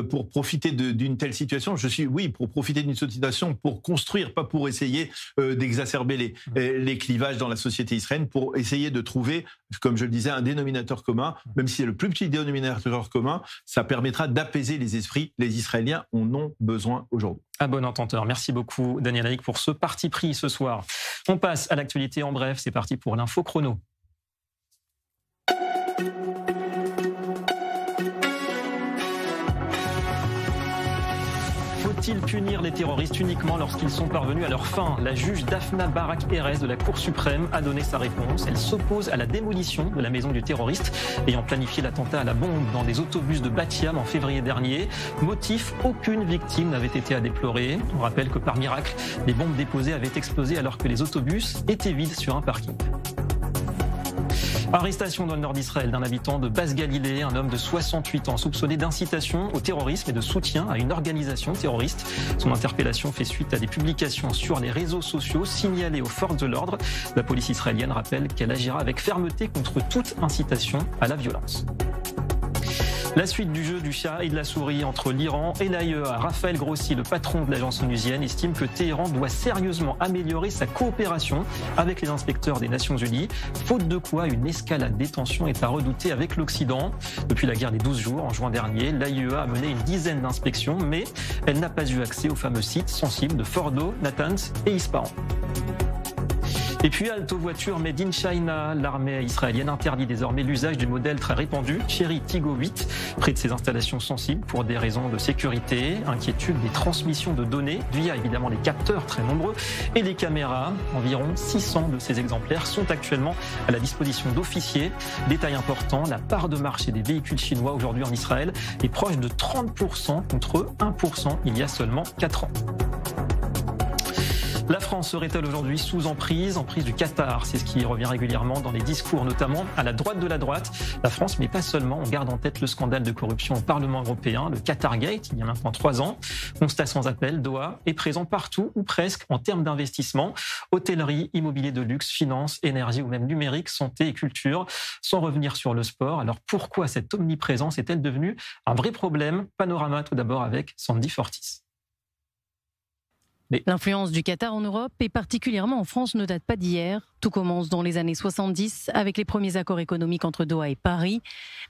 pour profiter d'une telle situation. Je suis, oui, pour profiter d'une situation, pour construire, pas pour essayer d'exacerber les clivages dans la société israélienne, pour essayer de trouver, comme je le disais, un dénominateur commun, même si c'est le plus petit dénominateur commun, ça permettra d'apaiser les esprits. Les Israéliens en ont besoin aujourd'hui. À bon entendeur. Merci beaucoup, Daniel Haïk, pour ce parti pris ce soir. On passe à l'actualité en bref. C'est parti pour l'info chrono. Faut-il punir les terroristes uniquement lorsqu'ils sont parvenus à leur fin? La juge Daphna Barak-Erez de la Cour suprême a donné sa réponse. Elle s'oppose à la démolition de la maison du terroriste ayant planifié l'attentat à la bombe dans des autobus de Bat Yam en février dernier. Motif, aucune victime n'avait été à déplorer. On rappelle que par miracle, les bombes déposées avaient explosé alors que les autobus étaient vides sur un parking. Arrestation dans le nord d'Israël d'un habitant de Basse-Galilée, un homme de 68 ans soupçonné d'incitation au terrorisme et de soutien à une organisation terroriste. Son interpellation fait suite à des publications sur les réseaux sociaux signalées aux forces de l'ordre. La police israélienne rappelle qu'elle agira avec fermeté contre toute incitation à la violence. La suite du jeu du chat et de la souris entre l'Iran et l'AIEA. Raphaël Grossi, le patron de l'agence onusienne, estime que Téhéran doit sérieusement améliorer sa coopération avec les inspecteurs des Nations Unies, faute de quoi une escalade des tensions est à redouter avec l'Occident. Depuis la guerre des 12 jours, en juin dernier, l'AIEA a mené une dizaine d'inspections, mais elle n'a pas eu accès aux fameux sites sensibles de Fordo, Natanz et Ispahan. Et puis, halte aux voitures made in China. L'armée israélienne interdit désormais l'usage du modèle très répandu Chery Tiggo 8 près de ces installations sensibles pour des raisons de sécurité, inquiétude des transmissions de données via évidemment les capteurs très nombreux et les caméras. Environ 600 de ces exemplaires sont actuellement à la disposition d'officiers. Détail important, la part de marché des véhicules chinois aujourd'hui en Israël est proche de 30% contre 1% il y a seulement 4 ans. La France serait-elle aujourd'hui sous emprise du Qatar? C'est ce qui revient régulièrement dans les discours, notamment à la droite de la droite. La France, mais pas seulement, on garde en tête le scandale de corruption au Parlement européen, le Qatargate, il y a maintenant 3 ans. Constat sans appel, Doha est présent partout ou presque en termes d'investissement. Hôtellerie, immobilier de luxe, finance, énergie ou même numérique, santé et culture. Sans revenir sur le sport, alors pourquoi cette omniprésence est-elle devenue un vrai problème? Panorama tout d'abord avec Sandy Fortis. L'influence du Qatar en Europe et particulièrement en France ne date pas d'hier. Tout commence dans les années 70 avec les premiers accords économiques entre Doha et Paris.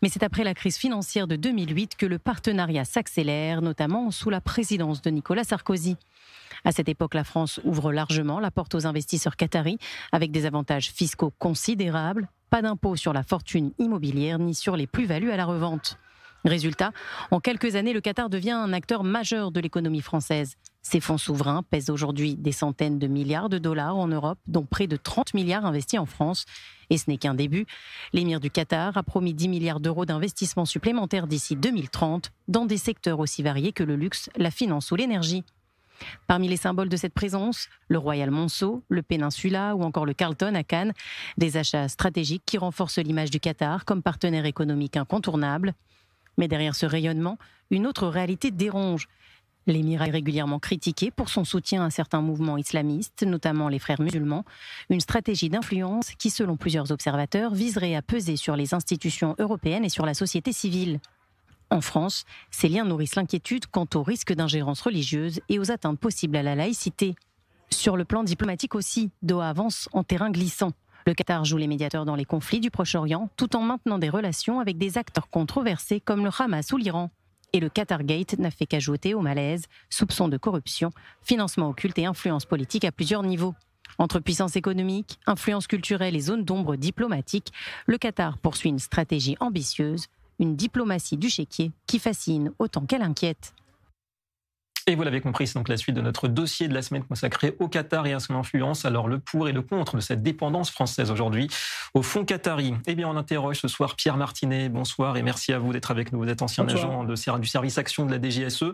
Mais c'est après la crise financière de 2008 que le partenariat s'accélère, notamment sous la présidence de Nicolas Sarkozy. À cette époque, la France ouvre largement la porte aux investisseurs qataris avec des avantages fiscaux considérables. Pas d'impôt sur la fortune immobilière ni sur les plus-values à la revente. Résultat, en quelques années, le Qatar devient un acteur majeur de l'économie française. Ses fonds souverains pèsent aujourd'hui des centaines de milliards de dollars en Europe, dont près de 30 milliards investis en France. Et ce n'est qu'un début. L'émir du Qatar a promis 10 milliards d'euros d'investissements supplémentaires d'ici 2030, dans des secteurs aussi variés que le luxe, la finance ou l'énergie. Parmi les symboles de cette présence, le Royal Monceau, le Peninsula ou encore le Carlton à Cannes, des achats stratégiques qui renforcent l'image du Qatar comme partenaire économique incontournable. Mais derrière ce rayonnement, une autre réalité dérange. L'émirat est régulièrement critiqué pour son soutien à certains mouvements islamistes, notamment les frères musulmans, une stratégie d'influence qui, selon plusieurs observateurs, viserait à peser sur les institutions européennes et sur la société civile. En France, ces liens nourrissent l'inquiétude quant au risque d'ingérence religieuse et aux atteintes possibles à la laïcité. Sur le plan diplomatique aussi, Doha avance en terrain glissant. Le Qatar joue les médiateurs dans les conflits du Proche-Orient tout en maintenant des relations avec des acteurs controversés comme le Hamas ou l'Iran. Et le Qatargate n'a fait qu'ajouter au malaise soupçons de corruption, financement occulte et influence politique à plusieurs niveaux. Entre puissance économique, influence culturelle et zone d'ombre diplomatique, le Qatar poursuit une stratégie ambitieuse, une diplomatie du chéquier qui fascine autant qu'elle inquiète. Et vous l'avez compris, c'est donc la suite de notre dossier de la semaine consacré au Qatar et à son influence. Alors le pour et le contre de cette dépendance française aujourd'hui au fonds qatari. Eh bien on interroge ce soir Pierre Martinet. Bonsoir et merci à vous d'être avec nous. Vous êtes ancien agent du service action de la DGSE.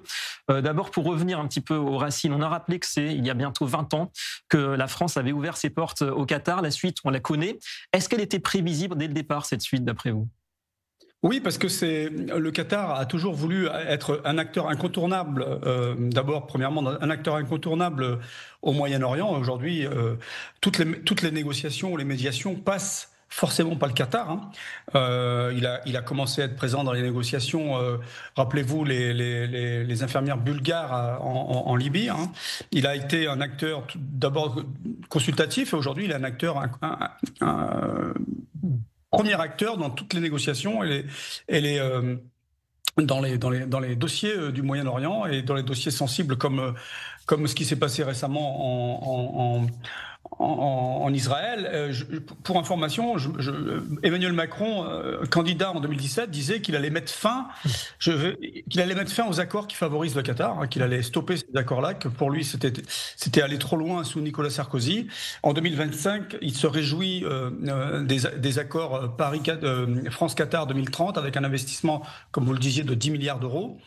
D'abord pour revenir un petit peu aux racines, on a rappelé que c'est il y a bientôt 20 ans que la France avait ouvert ses portes au Qatar. La suite, on la connaît. Est-ce qu'elle était prévisible dès le départ, cette suite, d'après vous ? Oui, parce que le Qatar a toujours voulu être un acteur incontournable. D'abord, premièrement, un acteur incontournable au Moyen-Orient. Aujourd'hui, toutes les négociations ou les médiations passent forcément par le Qatar. Il a commencé à être présent dans les négociations. Rappelez-vous les infirmières bulgares en Libye. Il a été un acteur d'abord consultatif et aujourd'hui il est un acteur premier acteur dans toutes les négociations dans les dossiers du Moyen-Orient et dans les dossiers sensibles comme ce qui s'est passé récemment en Israël. Pour information, Emmanuel Macron, candidat en 2017, disait qu'il allait mettre fin aux accords qui favorisent le Qatar, qu'il allait stopper ces accords-là, que pour lui c'était aller trop loin sous Nicolas Sarkozy. En 2025, il se réjouit des accords France-Qatar 2030 avec un investissement, comme vous le disiez, de 10 milliards d'euros.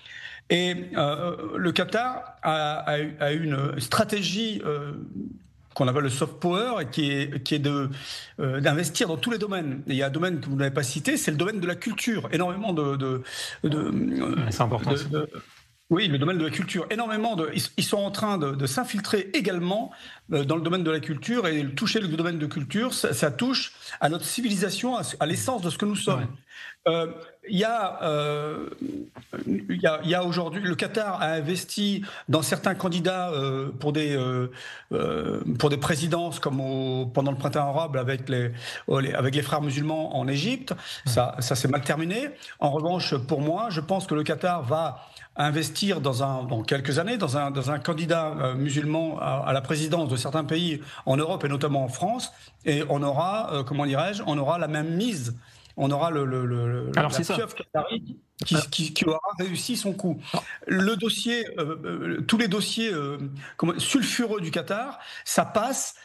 Et le Qatar a une stratégie qu'on appelle le soft power, et qui est d'investir dans tous les domaines. Et il y a un domaine que vous n'avez pas cité, c'est le domaine de la culture. Énormément c'est important. Oui, le domaine de la culture. Ils sont en train de s'infiltrer également dans le domaine de la culture, et toucher le domaine de culture, ça touche à notre civilisation, à l'essence de ce que nous sommes. Il y a aujourd'hui, le Qatar a investi dans certains candidats pour des présidences comme pendant le printemps arabe avec les frères musulmans en Égypte. Ça s'est mal terminé. En revanche, pour moi, je pense que le Qatar va investir dans quelques années dans un candidat musulman à la présidence de certains pays en Europe et notamment en France, et on aura on aura la même mise. On aura la pieuvre qatari qui aura réussi son coup. Le dossier, tous les dossiers sulfureux du Qatar, ça passe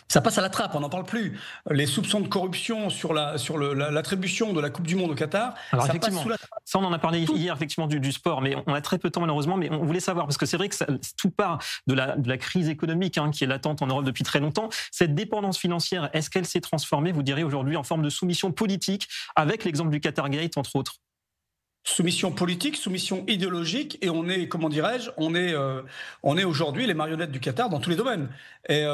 ça passe à la trappe, on n'en parle plus. Les soupçons de corruption sur l'attribution de la Coupe du Monde au Qatar, alors, ça passe sous la trappe. Ça, on en a parlé hier, effectivement, du sport, mais on a très peu de temps, malheureusement, mais on voulait savoir, parce que c'est vrai que tout part de la crise économique qui est latente en Europe depuis très longtemps. Cette dépendance financière, est-ce qu'elle s'est transformée, vous direz, aujourd'hui, en forme de soumission politique, avec l'exemple du Qatargate, entre autres ? Soumission politique, soumission idéologique, et on est aujourd'hui les marionnettes du Qatar dans tous les domaines. Et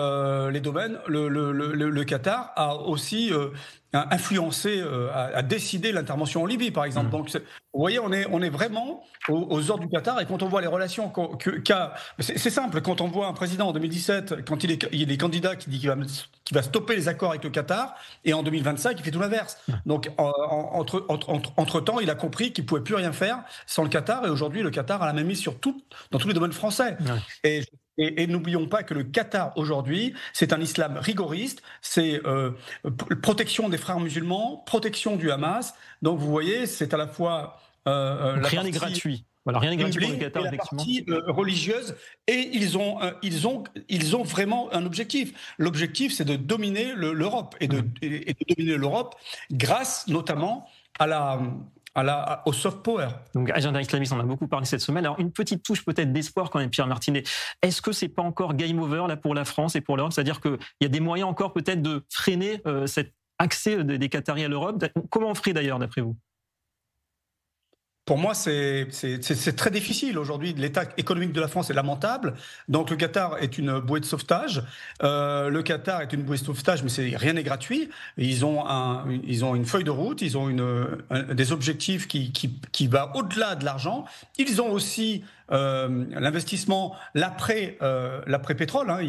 les domaines, le Qatar a aussi influencé, a décidé l'intervention en Libye, par exemple. Donc, vous voyez, on est vraiment aux ordres du Qatar, et quand on voit les relations qu'a... C'est simple, quand on voit un président en 2017, quand il est candidat, qui dit qu'il va stopper les accords avec le Qatar, et en 2025, il fait tout l'inverse. Donc, entre-temps, il a compris qu'il ne pouvait plus rien faire sans le Qatar, et aujourd'hui, le Qatar a la même mise dans tous les domaines français. Ouais. Et n'oublions pas que le Qatar, aujourd'hui, c'est un islam rigoriste, c'est protection des frères musulmans, protection du Hamas. Donc, vous voyez, c'est à la fois... rien n'est gratuit. Voilà, rien n'est gratuit pour le Qatar, la partie religieuse, et ils ont vraiment un objectif. L'objectif, c'est de dominer l'Europe, et de dominer l'Europe grâce notamment au soft power. Donc, agenda islamiste, on a beaucoup parlé cette semaine. Alors, une petite touche peut-être d'espoir quand même, Pierre Martinet. Est-ce que c'est pas encore game over là pour la France et pour l'Europe ? C'est-à-dire qu'il y a des moyens encore peut-être de freiner cet accès des Qataris à l'Europe. Comment on ferait d'ailleurs, d'après vous ? Pour moi, c'est très difficile. Aujourd'hui, l'état économique de la France est lamentable. Donc, le Qatar est une bouée de sauvetage. Le Qatar est une bouée de sauvetage, mais rien n'est gratuit. Ils ont une feuille de route, ils ont des objectifs qui va au-delà de l'argent. Ils ont aussi l'investissement, l'après-pétrole, hein,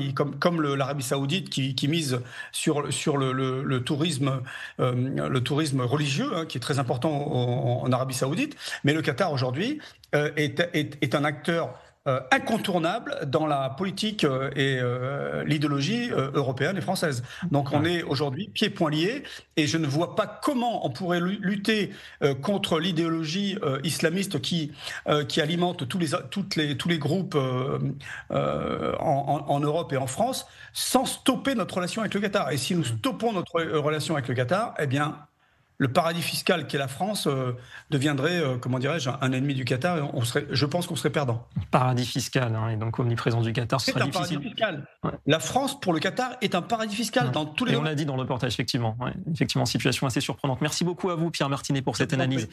comme l'Arabie Saoudite qui mise sur le tourisme religieux, hein, qui est très important en Arabie Saoudite. Mais le Qatar aujourd'hui est un acteur incontournable dans la politique et l'idéologie européenne et française. Donc on est aujourd'hui pieds-poings liés et je ne vois pas comment on pourrait lutter contre l'idéologie islamiste qui alimente tous les groupes en Europe et en France sans stopper notre relation avec le Qatar. Et si nous stoppons notre relation avec le Qatar, eh bien le paradis fiscal qu'est la France deviendrait, comment dirais-je, un ennemi du Qatar. Et je pense qu'on serait perdant. Paradis fiscal, hein, et donc omniprésence du Qatar, ce sera difficile. C'est un paradis fiscal. Ouais. La France, pour le Qatar, est un paradis fiscal dans tous les... Et on l'a dit dans le reportage, effectivement. Ouais, effectivement, situation assez surprenante. Merci beaucoup à vous, Pierre Martinet, pour cette analyse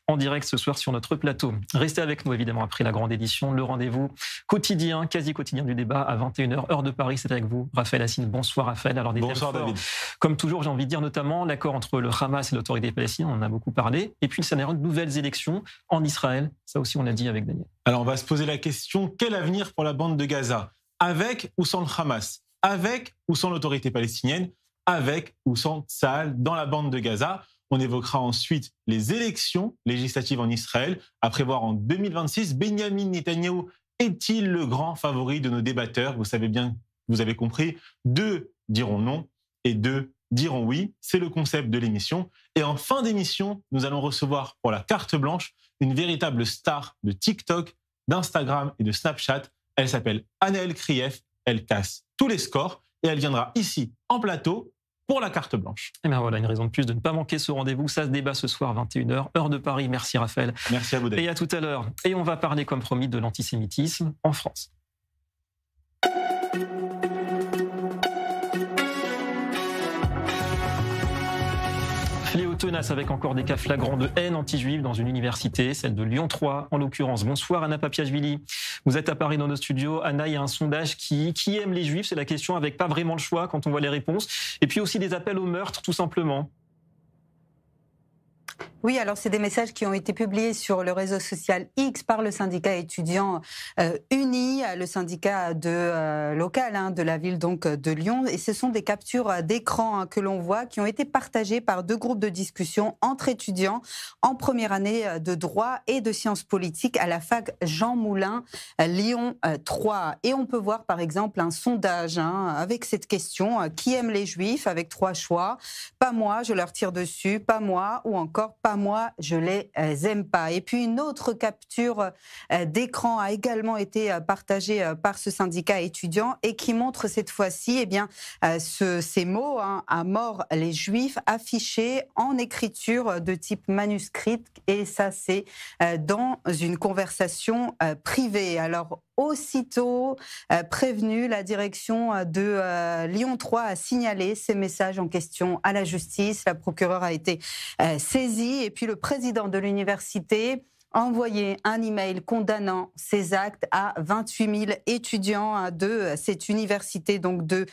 en direct ce soir sur notre plateau. Restez avec nous, évidemment, après la grande édition. Le rendez-vous quotidien, quasi quotidien du débat à 21h, heure de Paris. C'est avec vous, Raphaël Hassine. Bonsoir, Raphaël. Alors, bonsoir, David. Comme toujours, j'ai envie de dire notamment l'accord entre le Hamas et l'autorité palestinienne, on en a beaucoup parlé. Et puis le scénario de nouvelles élections en Israël. Ça aussi, on l'a dit avec Daniel. Alors, on va se poser la question, quel avenir pour la bande de Gaza? Avec ou sans le Hamas? Avec ou sans l'autorité palestinienne? Avec ou sans Tsahal dans la bande de Gaza? On évoquera ensuite les élections législatives en Israël à prévoir en 2026. Benyamin Netanyahou est-il le grand favori de nos débatteurs? Vous savez bien, vous avez compris, 2 diront non et 2 diront oui. C'est le concept de l'émission. Et en fin d'émission, nous allons recevoir pour la carte blanche une véritable star de TikTok, d'Instagram et de Snapchat. Elle s'appelle Anaëlle Krief. Elle casse tous les scores et elle viendra ici en plateau pour la carte blanche. Et bien voilà, une raison de plus de ne pas manquer ce rendez-vous. Ça se débat ce soir, 21h, heure de Paris. Merci Raphaël. Merci à vous, David. Et à tout à l'heure. Et on va parler, comme promis, de l'antisémitisme en France. Fléau tenace avec encore des cas flagrants de haine anti-juive dans une université, celle de Lyon 3 en l'occurrence. Bonsoir Anna Papiachvili. Vous êtes à Paris dans nos studios. Anna, il y a un sondage qui aime les juifs, c'est la question avec pas vraiment le choix quand on voit les réponses. Et puis aussi des appels au meurtre tout simplement. Oui, alors c'est des messages qui ont été publiés sur le réseau social X par le syndicat étudiant Uni, le syndicat local de la ville donc de Lyon. Et ce sont des captures d'écran que l'on voit qui ont été partagées par 2 groupes de discussion entre étudiants en première année de droit et de sciences politiques à la fac Jean Moulin, Lyon 3. Et on peut voir par exemple un sondage avec cette question, qui aime les juifs, avec 3 choix. Pas moi, je leur tire dessus. Pas moi, ou encore pas moi, je les aime pas. Et puis une autre capture d'écran a également été partagée par ce syndicat étudiant et qui montre cette fois-ci ces mots, à mort les juifs, affichés en écriture de type manuscrite, et ça c'est dans une conversation privée. Alors aussitôt prévenu, la direction de Lyon 3 a signalé ces messages en question à la justice. La procureure a été saisie et puis le président de l'université a envoyé un email condamnant ces actes à 28 000 étudiants de cette université donc de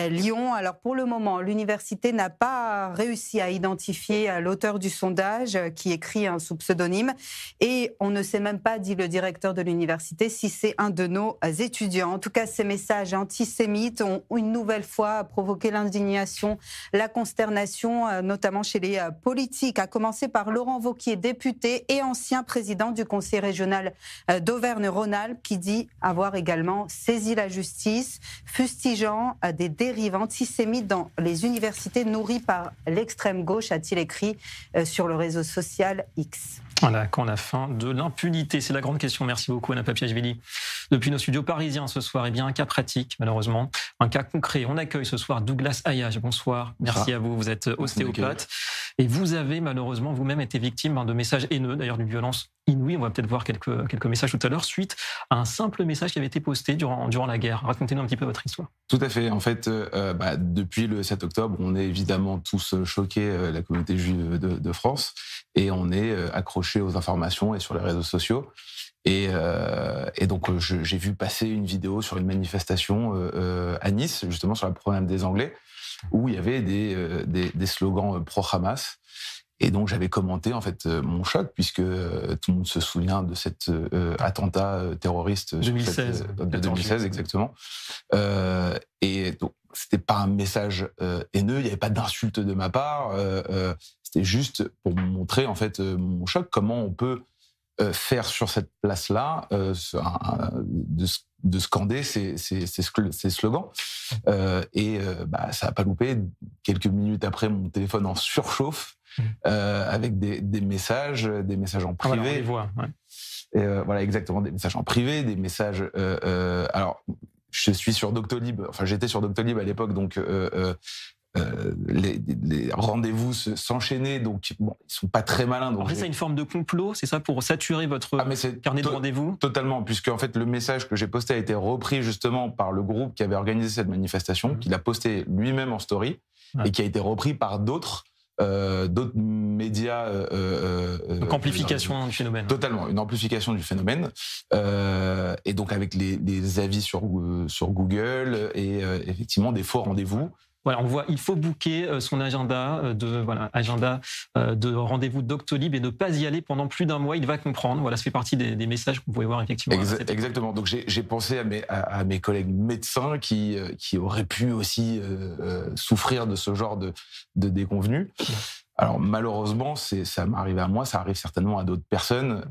Lyon. Alors pour le moment, l'université n'a pas réussi à identifier l'auteur du sondage qui écrit sous pseudonyme et on ne sait même pas, dit le directeur de l'université, si c'est un de nos étudiants. En tout cas, ces messages antisémites ont une nouvelle fois provoqué l'indignation, la consternation, notamment chez les politiques, à commencer par Laurent Wauquiez, député et ancien président du conseil régional d'Auvergne-Rhône-Alpes, qui dit avoir également saisi la justice, fustigeant des dérives antisémites dans les universités nourries par l'extrême gauche, a-t-il écrit sur le réseau social X. Voilà, quand la fin de l'impunité, c'est la grande question. Merci beaucoup Anna Papiachvili. Depuis nos studios parisiens ce soir, un cas pratique malheureusement, un cas concret. On accueille ce soir Douglas Ayage. Bonsoir, merci à vous. Vous êtes ostéopathe et vous avez malheureusement vous-même été victime de messages haineux, d'ailleurs d'une violence inouïe. On va peut-être voir quelques messages tout à l'heure suite à un simple message qui avait été posté durant la guerre. Racontez-nous un petit peu votre histoire. Tout à fait. En fait, depuis le 7 octobre, on est évidemment tous choqués, la communauté juive de France, et on est accrochés aux informations et sur les réseaux sociaux. Et donc, j'ai vu passer une vidéo sur une manifestation à Nice, justement sur la promenade des Anglais, où il y avait des slogans pro-Hamas. Et donc j'avais commenté en fait mon choc, puisque tout le monde se souvient de cet attentat terroriste 2016, de 2016 exactement. Et donc c'était pas un message haineux, il n'y avait pas d'insulte de ma part. C'était juste pour montrer en fait mon choc, comment on peut faire sur cette place-là de scander ces slogans. Ça n'a pas loupé. Quelques minutes après, mon téléphone en surchauffe avec des messages en privé. Voilà, on les voit, ouais. Voilà, exactement, des messages en privé, des messages... alors, je suis sur Doctolib, enfin j'étais sur Doctolib à l'époque, donc... les rendez-vous s'enchaînaient, donc bon, ils sont pas très malins. Donc après, c'est une forme de complot, c'est ça, pour saturer votre carnet de rendez-vous? Totalement, puisque en fait le message que j'ai posté a été repris justement par le groupe qui avait organisé cette manifestation, qu'il a posté lui-même en story, et qui a été repris par d'autres médias. Donc amplification du phénomène. Totalement, une amplification du phénomène. Et donc avec les avis sur Google et effectivement des faux rendez-vous. Voilà, on voit, il faut booker son agenda de rendez-vous Doctolib et ne pas y aller pendant plus d'un mois. Il va comprendre. Voilà, ça fait partie des messages que vous pouvez voir effectivement. Exactement. Donc j'ai pensé à mes collègues médecins qui auraient pu aussi souffrir de ce genre de déconvenues. Alors malheureusement, ça m'est arrivé à moi, ça arrive certainement à d'autres personnes,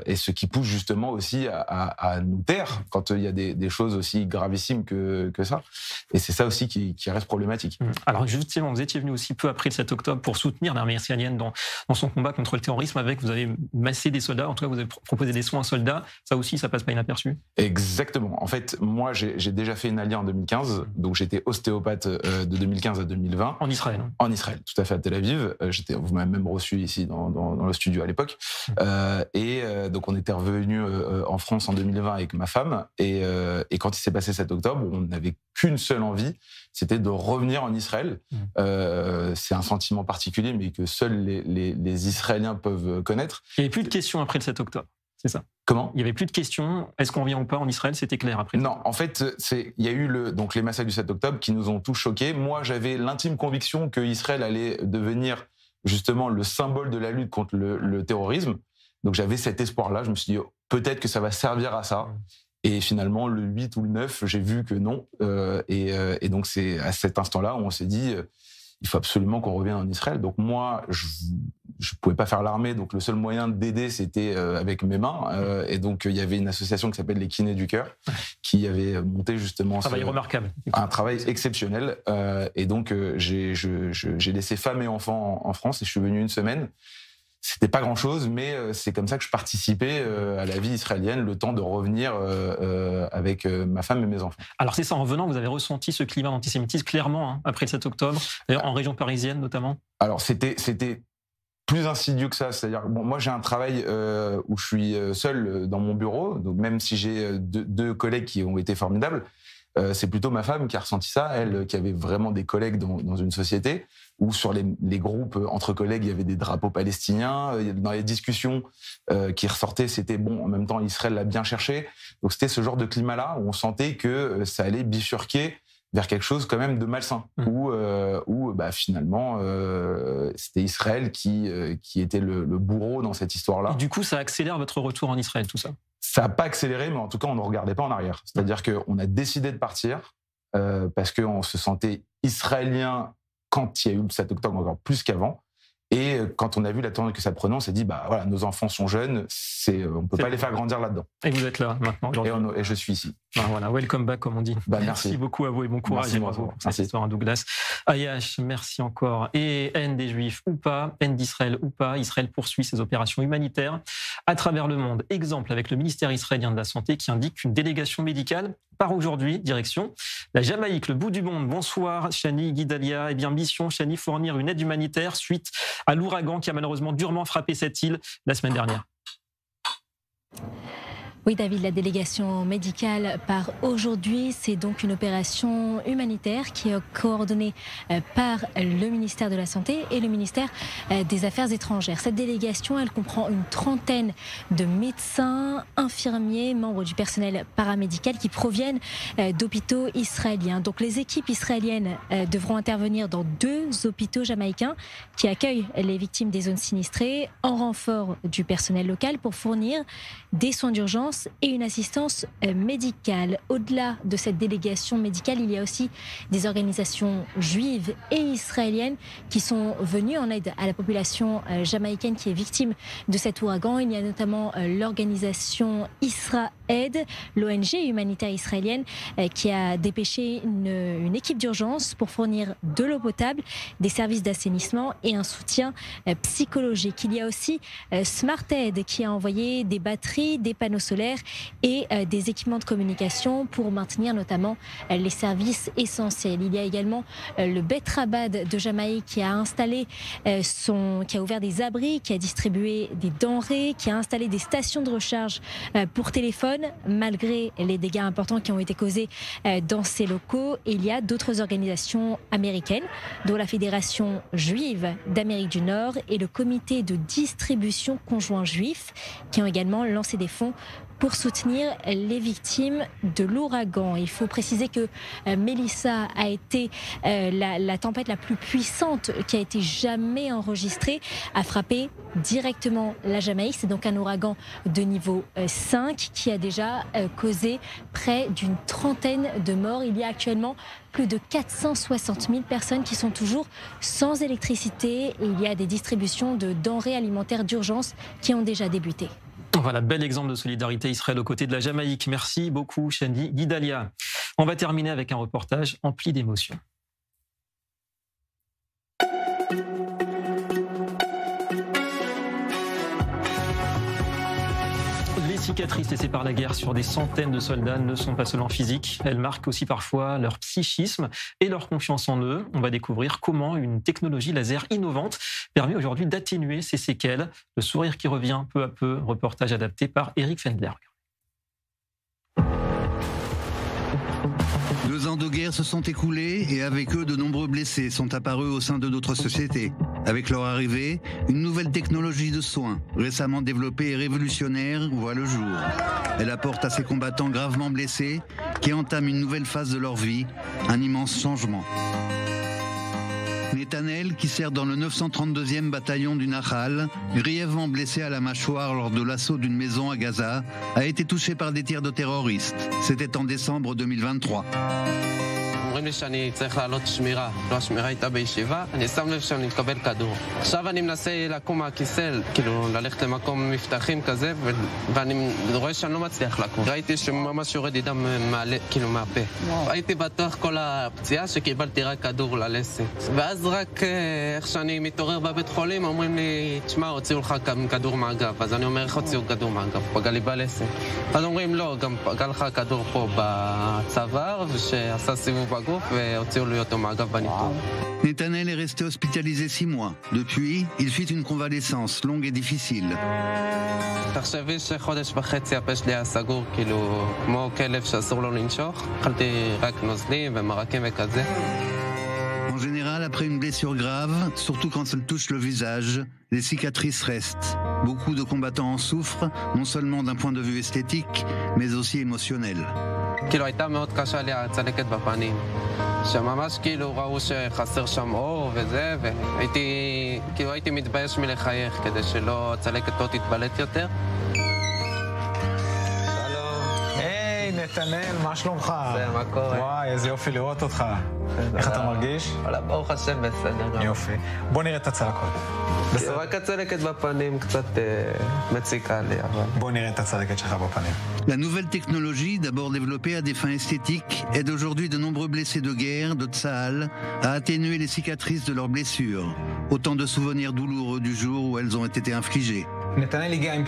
et ce qui pousse justement aussi à nous taire quand il y a des choses aussi gravissimes que ça. Et c'est ça aussi qui reste problématique. Alors justement, vous étiez venu aussi peu après le 7 octobre pour soutenir l'armée israélienne dans son combat contre le terrorisme. Vous avez massé des soldats, en tout cas vous avez proposé des soins aux soldats. Ça aussi, ça passe pas inaperçu. Exactement. En fait, moi j'ai déjà fait une alliance en 2015, donc j'étais ostéopathe de 2015 à 2020. En Israël. En Israël, tout à fait, à Tel Aviv. Vous m'avez même reçu ici dans le studio à l'époque. Donc on était revenu en France en 2020 avec ma femme. Et quand il s'est passé 7 octobre, on n'avait qu'une seule envie, c'était de revenir en Israël. C'est un sentiment particulier, mais que seuls les Israéliens peuvent connaître. Il n'y avait plus de questions après le 7 octobre, c'est ça? Comment? Il n'y avait plus de questions. Est-ce qu'on revient ou pas en Israël? C'était clair après. Non, en fait, il y a eu les massacres du 7 octobre qui nous ont tous choqués. Moi, j'avais l'intime conviction que Israël allait devenir justement le symbole de la lutte contre le terrorisme. Donc j'avais cet espoir-là. Je me suis dit, peut-être que ça va servir à ça. Et finalement, le 8 ou le 9, j'ai vu que non. Et donc c'est à cet instant-là où on s'est dit, il faut absolument qu'on revienne en Israël. Donc moi, je pouvais pas faire l'armée, donc le seul moyen d'aider, c'était avec mes mains. Et donc il y avait une association qui s'appelle les Kinés du Cœur, qui avait monté justement remarquable, un travail exceptionnel. Et donc j'ai laissé femme et enfants en France et je suis venu une semaine. C'était pas grand-chose, mais c'est comme ça que je participais à la vie israélienne, le temps de revenir avec ma femme et mes enfants. Alors c'est ça, en venant, vous avez ressenti ce climat d'antisémitisme clairement après le 7 octobre, en région parisienne notamment? Alors c'était plus insidieux que ça. C'est-à-dire, moi j'ai un travail où je suis seul dans mon bureau, donc même si j'ai deux collègues qui ont été formidables, c'est plutôt ma femme qui a ressenti ça, elle qui avait vraiment des collègues dans une société où sur les groupes entre collègues, il y avait des drapeaux palestiniens. Dans les discussions qui ressortaient, c'était bon, en même temps, Israël l'a bien cherché. Donc c'était ce genre de climat-là où on sentait que ça allait bifurquer vers quelque chose quand même de malsain, où finalement c'était Israël qui était le bourreau dans cette histoire-là. Et du coup, ça accélère votre retour en Israël, tout ça? Ça n'a pas accéléré, mais en tout cas, on ne regardait pas en arrière. C'est-à-dire qu'on a décidé de partir parce qu'on se sentait israélien quand il y a eu le 7 octobre, encore plus qu'avant. Et quand on a vu la tournure que ça prenait, on s'est dit, voilà, nos enfants sont jeunes, on ne peut pas les faire grandir là-dedans. Et vous êtes là maintenant aujourd'hui. Et je suis ici. Voilà, welcome back, comme on dit. Merci Beaucoup à vous et bon courage. Merci, et bravo pour cette histoire, Douglas. Ayash, merci encore. Et haine des Juifs ou pas, haine d'Israël ou pas, Israël poursuit ses opérations humanitaires à travers le monde. Exemple avec le ministère israélien de la Santé qui indique qu'une délégation médicale part aujourd'hui, direction la Jamaïque, le bout du monde. Bonsoir, Chani, Guidalia. Eh bien, mission, Chani, fournir une aide humanitaire suite à l'ouragan qui a malheureusement durement frappé cette île la semaine dernière. Oui, David, la délégation médicale part aujourd'hui. C'est donc une opération humanitaire qui est coordonnée par le ministère de la Santé et le ministère des Affaires étrangères. Cette délégation, elle comprend une trentaine de médecins, infirmiers, membres du personnel paramédical qui proviennent d'hôpitaux israéliens. Donc les équipes israéliennes devront intervenir dans 2 hôpitaux jamaïcains qui accueillent les victimes des zones sinistrées en renfort du personnel local pour fournir des soins d'urgence et une assistance médicale. Au-delà de cette délégation médicale, il y a aussi des organisations juives et israéliennes qui sont venues en aide à la population jamaïcaine qui est victime de cet ouragan. Il y a notamment l'organisation IsraAid, l'ONG humanitaire israélienne, qui a dépêché une équipe d'urgence pour fournir de l'eau potable, des services d'assainissement et un soutien psychologique. Il y a aussi SmartAid qui a envoyé des batteries, des panneaux solaires et des équipements de communication pour maintenir notamment les services essentiels. Il y a également le Bet Rabad de Jamaïque qui a installé qui a ouvert des abris, qui a distribué des denrées, qui a installé des stations de recharge pour téléphone, malgré les dégâts importants qui ont été causés dans ces locaux. Et il y a d'autres organisations américaines, dont la Fédération juive d'Amérique du Nord et le Comité de distribution conjoint juif, qui ont également lancé des fonds pour soutenir les victimes de l'ouragan. Il faut préciser que Mélissa a été la tempête la plus puissante qui a été jamais enregistrée, a frappé directement la Jamaïque. C'est donc un ouragan de niveau 5 qui a déjà causé près d'une trentaine de morts. Il y a actuellement plus de 460 000 personnes qui sont toujours sans électricité et il y a des distributions de denrées alimentaires d'urgence qui ont déjà débuté. Voilà, bel exemple de solidarité Israël aux côtés de la Jamaïque. Merci beaucoup, Shandi Guidalia. On va terminer avec un reportage empli d'émotions. Les cicatrices laissées par la guerre sur des centaines de soldats ne sont pas seulement physiques, elles marquent aussi parfois leur psychisme et leur confiance en eux. On va découvrir comment une technologie laser innovante permet aujourd'hui d'atténuer ces séquelles. Le sourire qui revient peu à peu, reportage adapté par Eric Fendberg. 2 ans de guerre se sont écoulés et avec eux, de nombreux blessés sont apparus au sein de notre société. Avec leur arrivée, une nouvelle technologie de soins, récemment développée et révolutionnaire, voit le jour. Elle apporte à ces combattants gravement blessés, qui entament une nouvelle phase de leur vie, un immense changement. Netanel, qui sert dans le 932e bataillon du Nahal, grièvement blessé à la mâchoire lors de l'assaut d'une maison à Gaza, a été touché par des tirs de terroristes. C'était en décembre 2023. אומרים לי שאני צריך לעלות שמירה, לא השמירה הייתה בישיבה, אני שם לב שאני מקבל כדור. עכשיו אני מנסה לקום מהכיסא, כאילו ללכת למקום מפתחים כזה, ואני רואה שאני לא מצליח לקום. ראיתי שממש יורד לי דם כאילו מהפה. הייתי בטוח כל הפציעה שקיבלתי רק כדור ללסת. ואז רק איך שאני מתעורר בבית חולים, אומרים לי, תשמע, הוציאו לך כדור מהגב. אז אני אומר, איך הוציאו כדור מהגב? פגע לי בלסת. אז אומרים, לא, גם פגע לך כדור פה בצוואר, ושעשה סיבוב בגוף. Netanel est resté hospitalisé 6 mois. Depuis, il fit une convalescence longue et difficile. תחשבי שחודש וחצי הפה שלי היה סגור, כאילו, כמו כלב שאסור לו לנשוך. אכלתי רק נוזלים ומרקים וכזה. En général, après une blessure grave, surtout quand elle touche le visage, les cicatrices restent. Beaucoup de combattants en souffrent, non seulement d'un point de vue esthétique, mais aussi émotionnel. כאילו הייתה מאוד קשה לי הצלקת בפנים, שממש כאילו ראו שחסר שם אור וזה, והייתי מתבייש מלחייך כדי שלא הצלקת לא תתבלט יותר. נתנאל, מה שלומך? זה, מה קורה? וואי, איזה יופי לראות אותך. איך אתה מרגיש? וואלה, ברוך השם, בסדר. יופי. בוא נראה את הצלקות. רק הצלקת בפנים קצת מציקה לי, אבל... בוא נראה את הצלקת שלך בפנים. La nouvelle technologie, d'abord développée à des fins esthétiques, aide aujourd'hui de nombreux blessés de guerre, de Tsahal, à atténuer les cicatrices de leurs blessures. Autant de souvenirs douloureux du jour où elles ont été infligées. נתנאל הגיע עם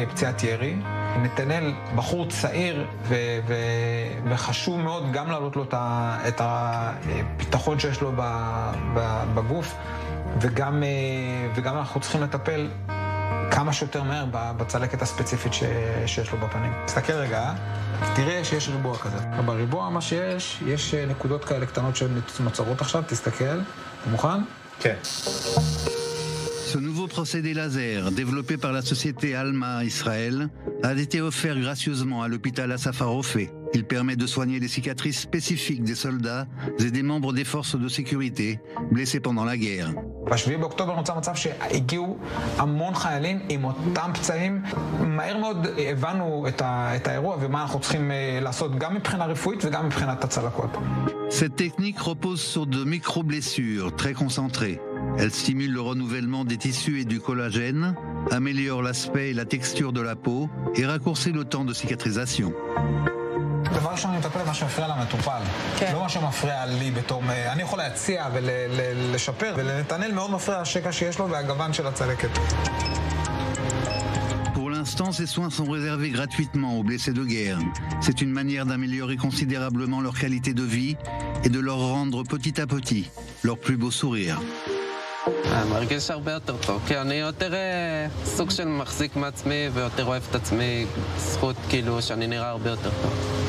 פציעת ירי. נתנאל בחור צעיר וחשוב מאוד גם להעלות לו את הביטחון שיש לו בגוף, וגם אנחנו צריכים לטפל כמה שיותר מהר בצלקת הספציפית שיש לו בפנים. תסתכל רגע, תראה שיש ריבוע כזה. בריבוע מה שיש, יש נקודות כאלה קטנות שנוצרות עכשיו, תסתכל. אתה מוכן? כן. Ce nouveau procédé laser, développé par la société Alma Israël, a été offert gracieusement à l'hôpital Asaf Harofé. Il permet de soigner les cicatrices spécifiques des soldats et des membres des forces de sécurité blessés pendant la guerre. ב-7 באוקטובר נוצר מצב שהגיעו המון חיילים עם אותם פצעים. מהר מאוד הבנו את האירוע ומה אנחנו צריכים לעשות גם מבחינה רפואית וגם מבחינת הצלקות. Cette technique repose sur de micro-blessures très concentrées. Elle stimule le renouvellement des tissus et du collagène, améliore l'aspect et la texture de la peau et raccourcit le temps de cicatrisation. דבר ראשון אני מטפל במה שמפריע למטופל, לא מה שמפריע לי בתור... אני יכול להציע ולשפר, ולנתנאל מאוד מפריע השקע שיש לו והגוון של הצלקת. Pour l'instant, ces soins sont réservés gratuitement aux blessés de guerre. C'est une manière d'améliorer considérablement leur qualité de vie et de leur rendre petit à petit leur plus beau sourire. מרגיש הרבה יותר טוב, כי אני יותר סוג של מחזיק מעצמי ויותר אוהב את עצמי, זכות כאילו שאני נראה הרבה יותר טוב.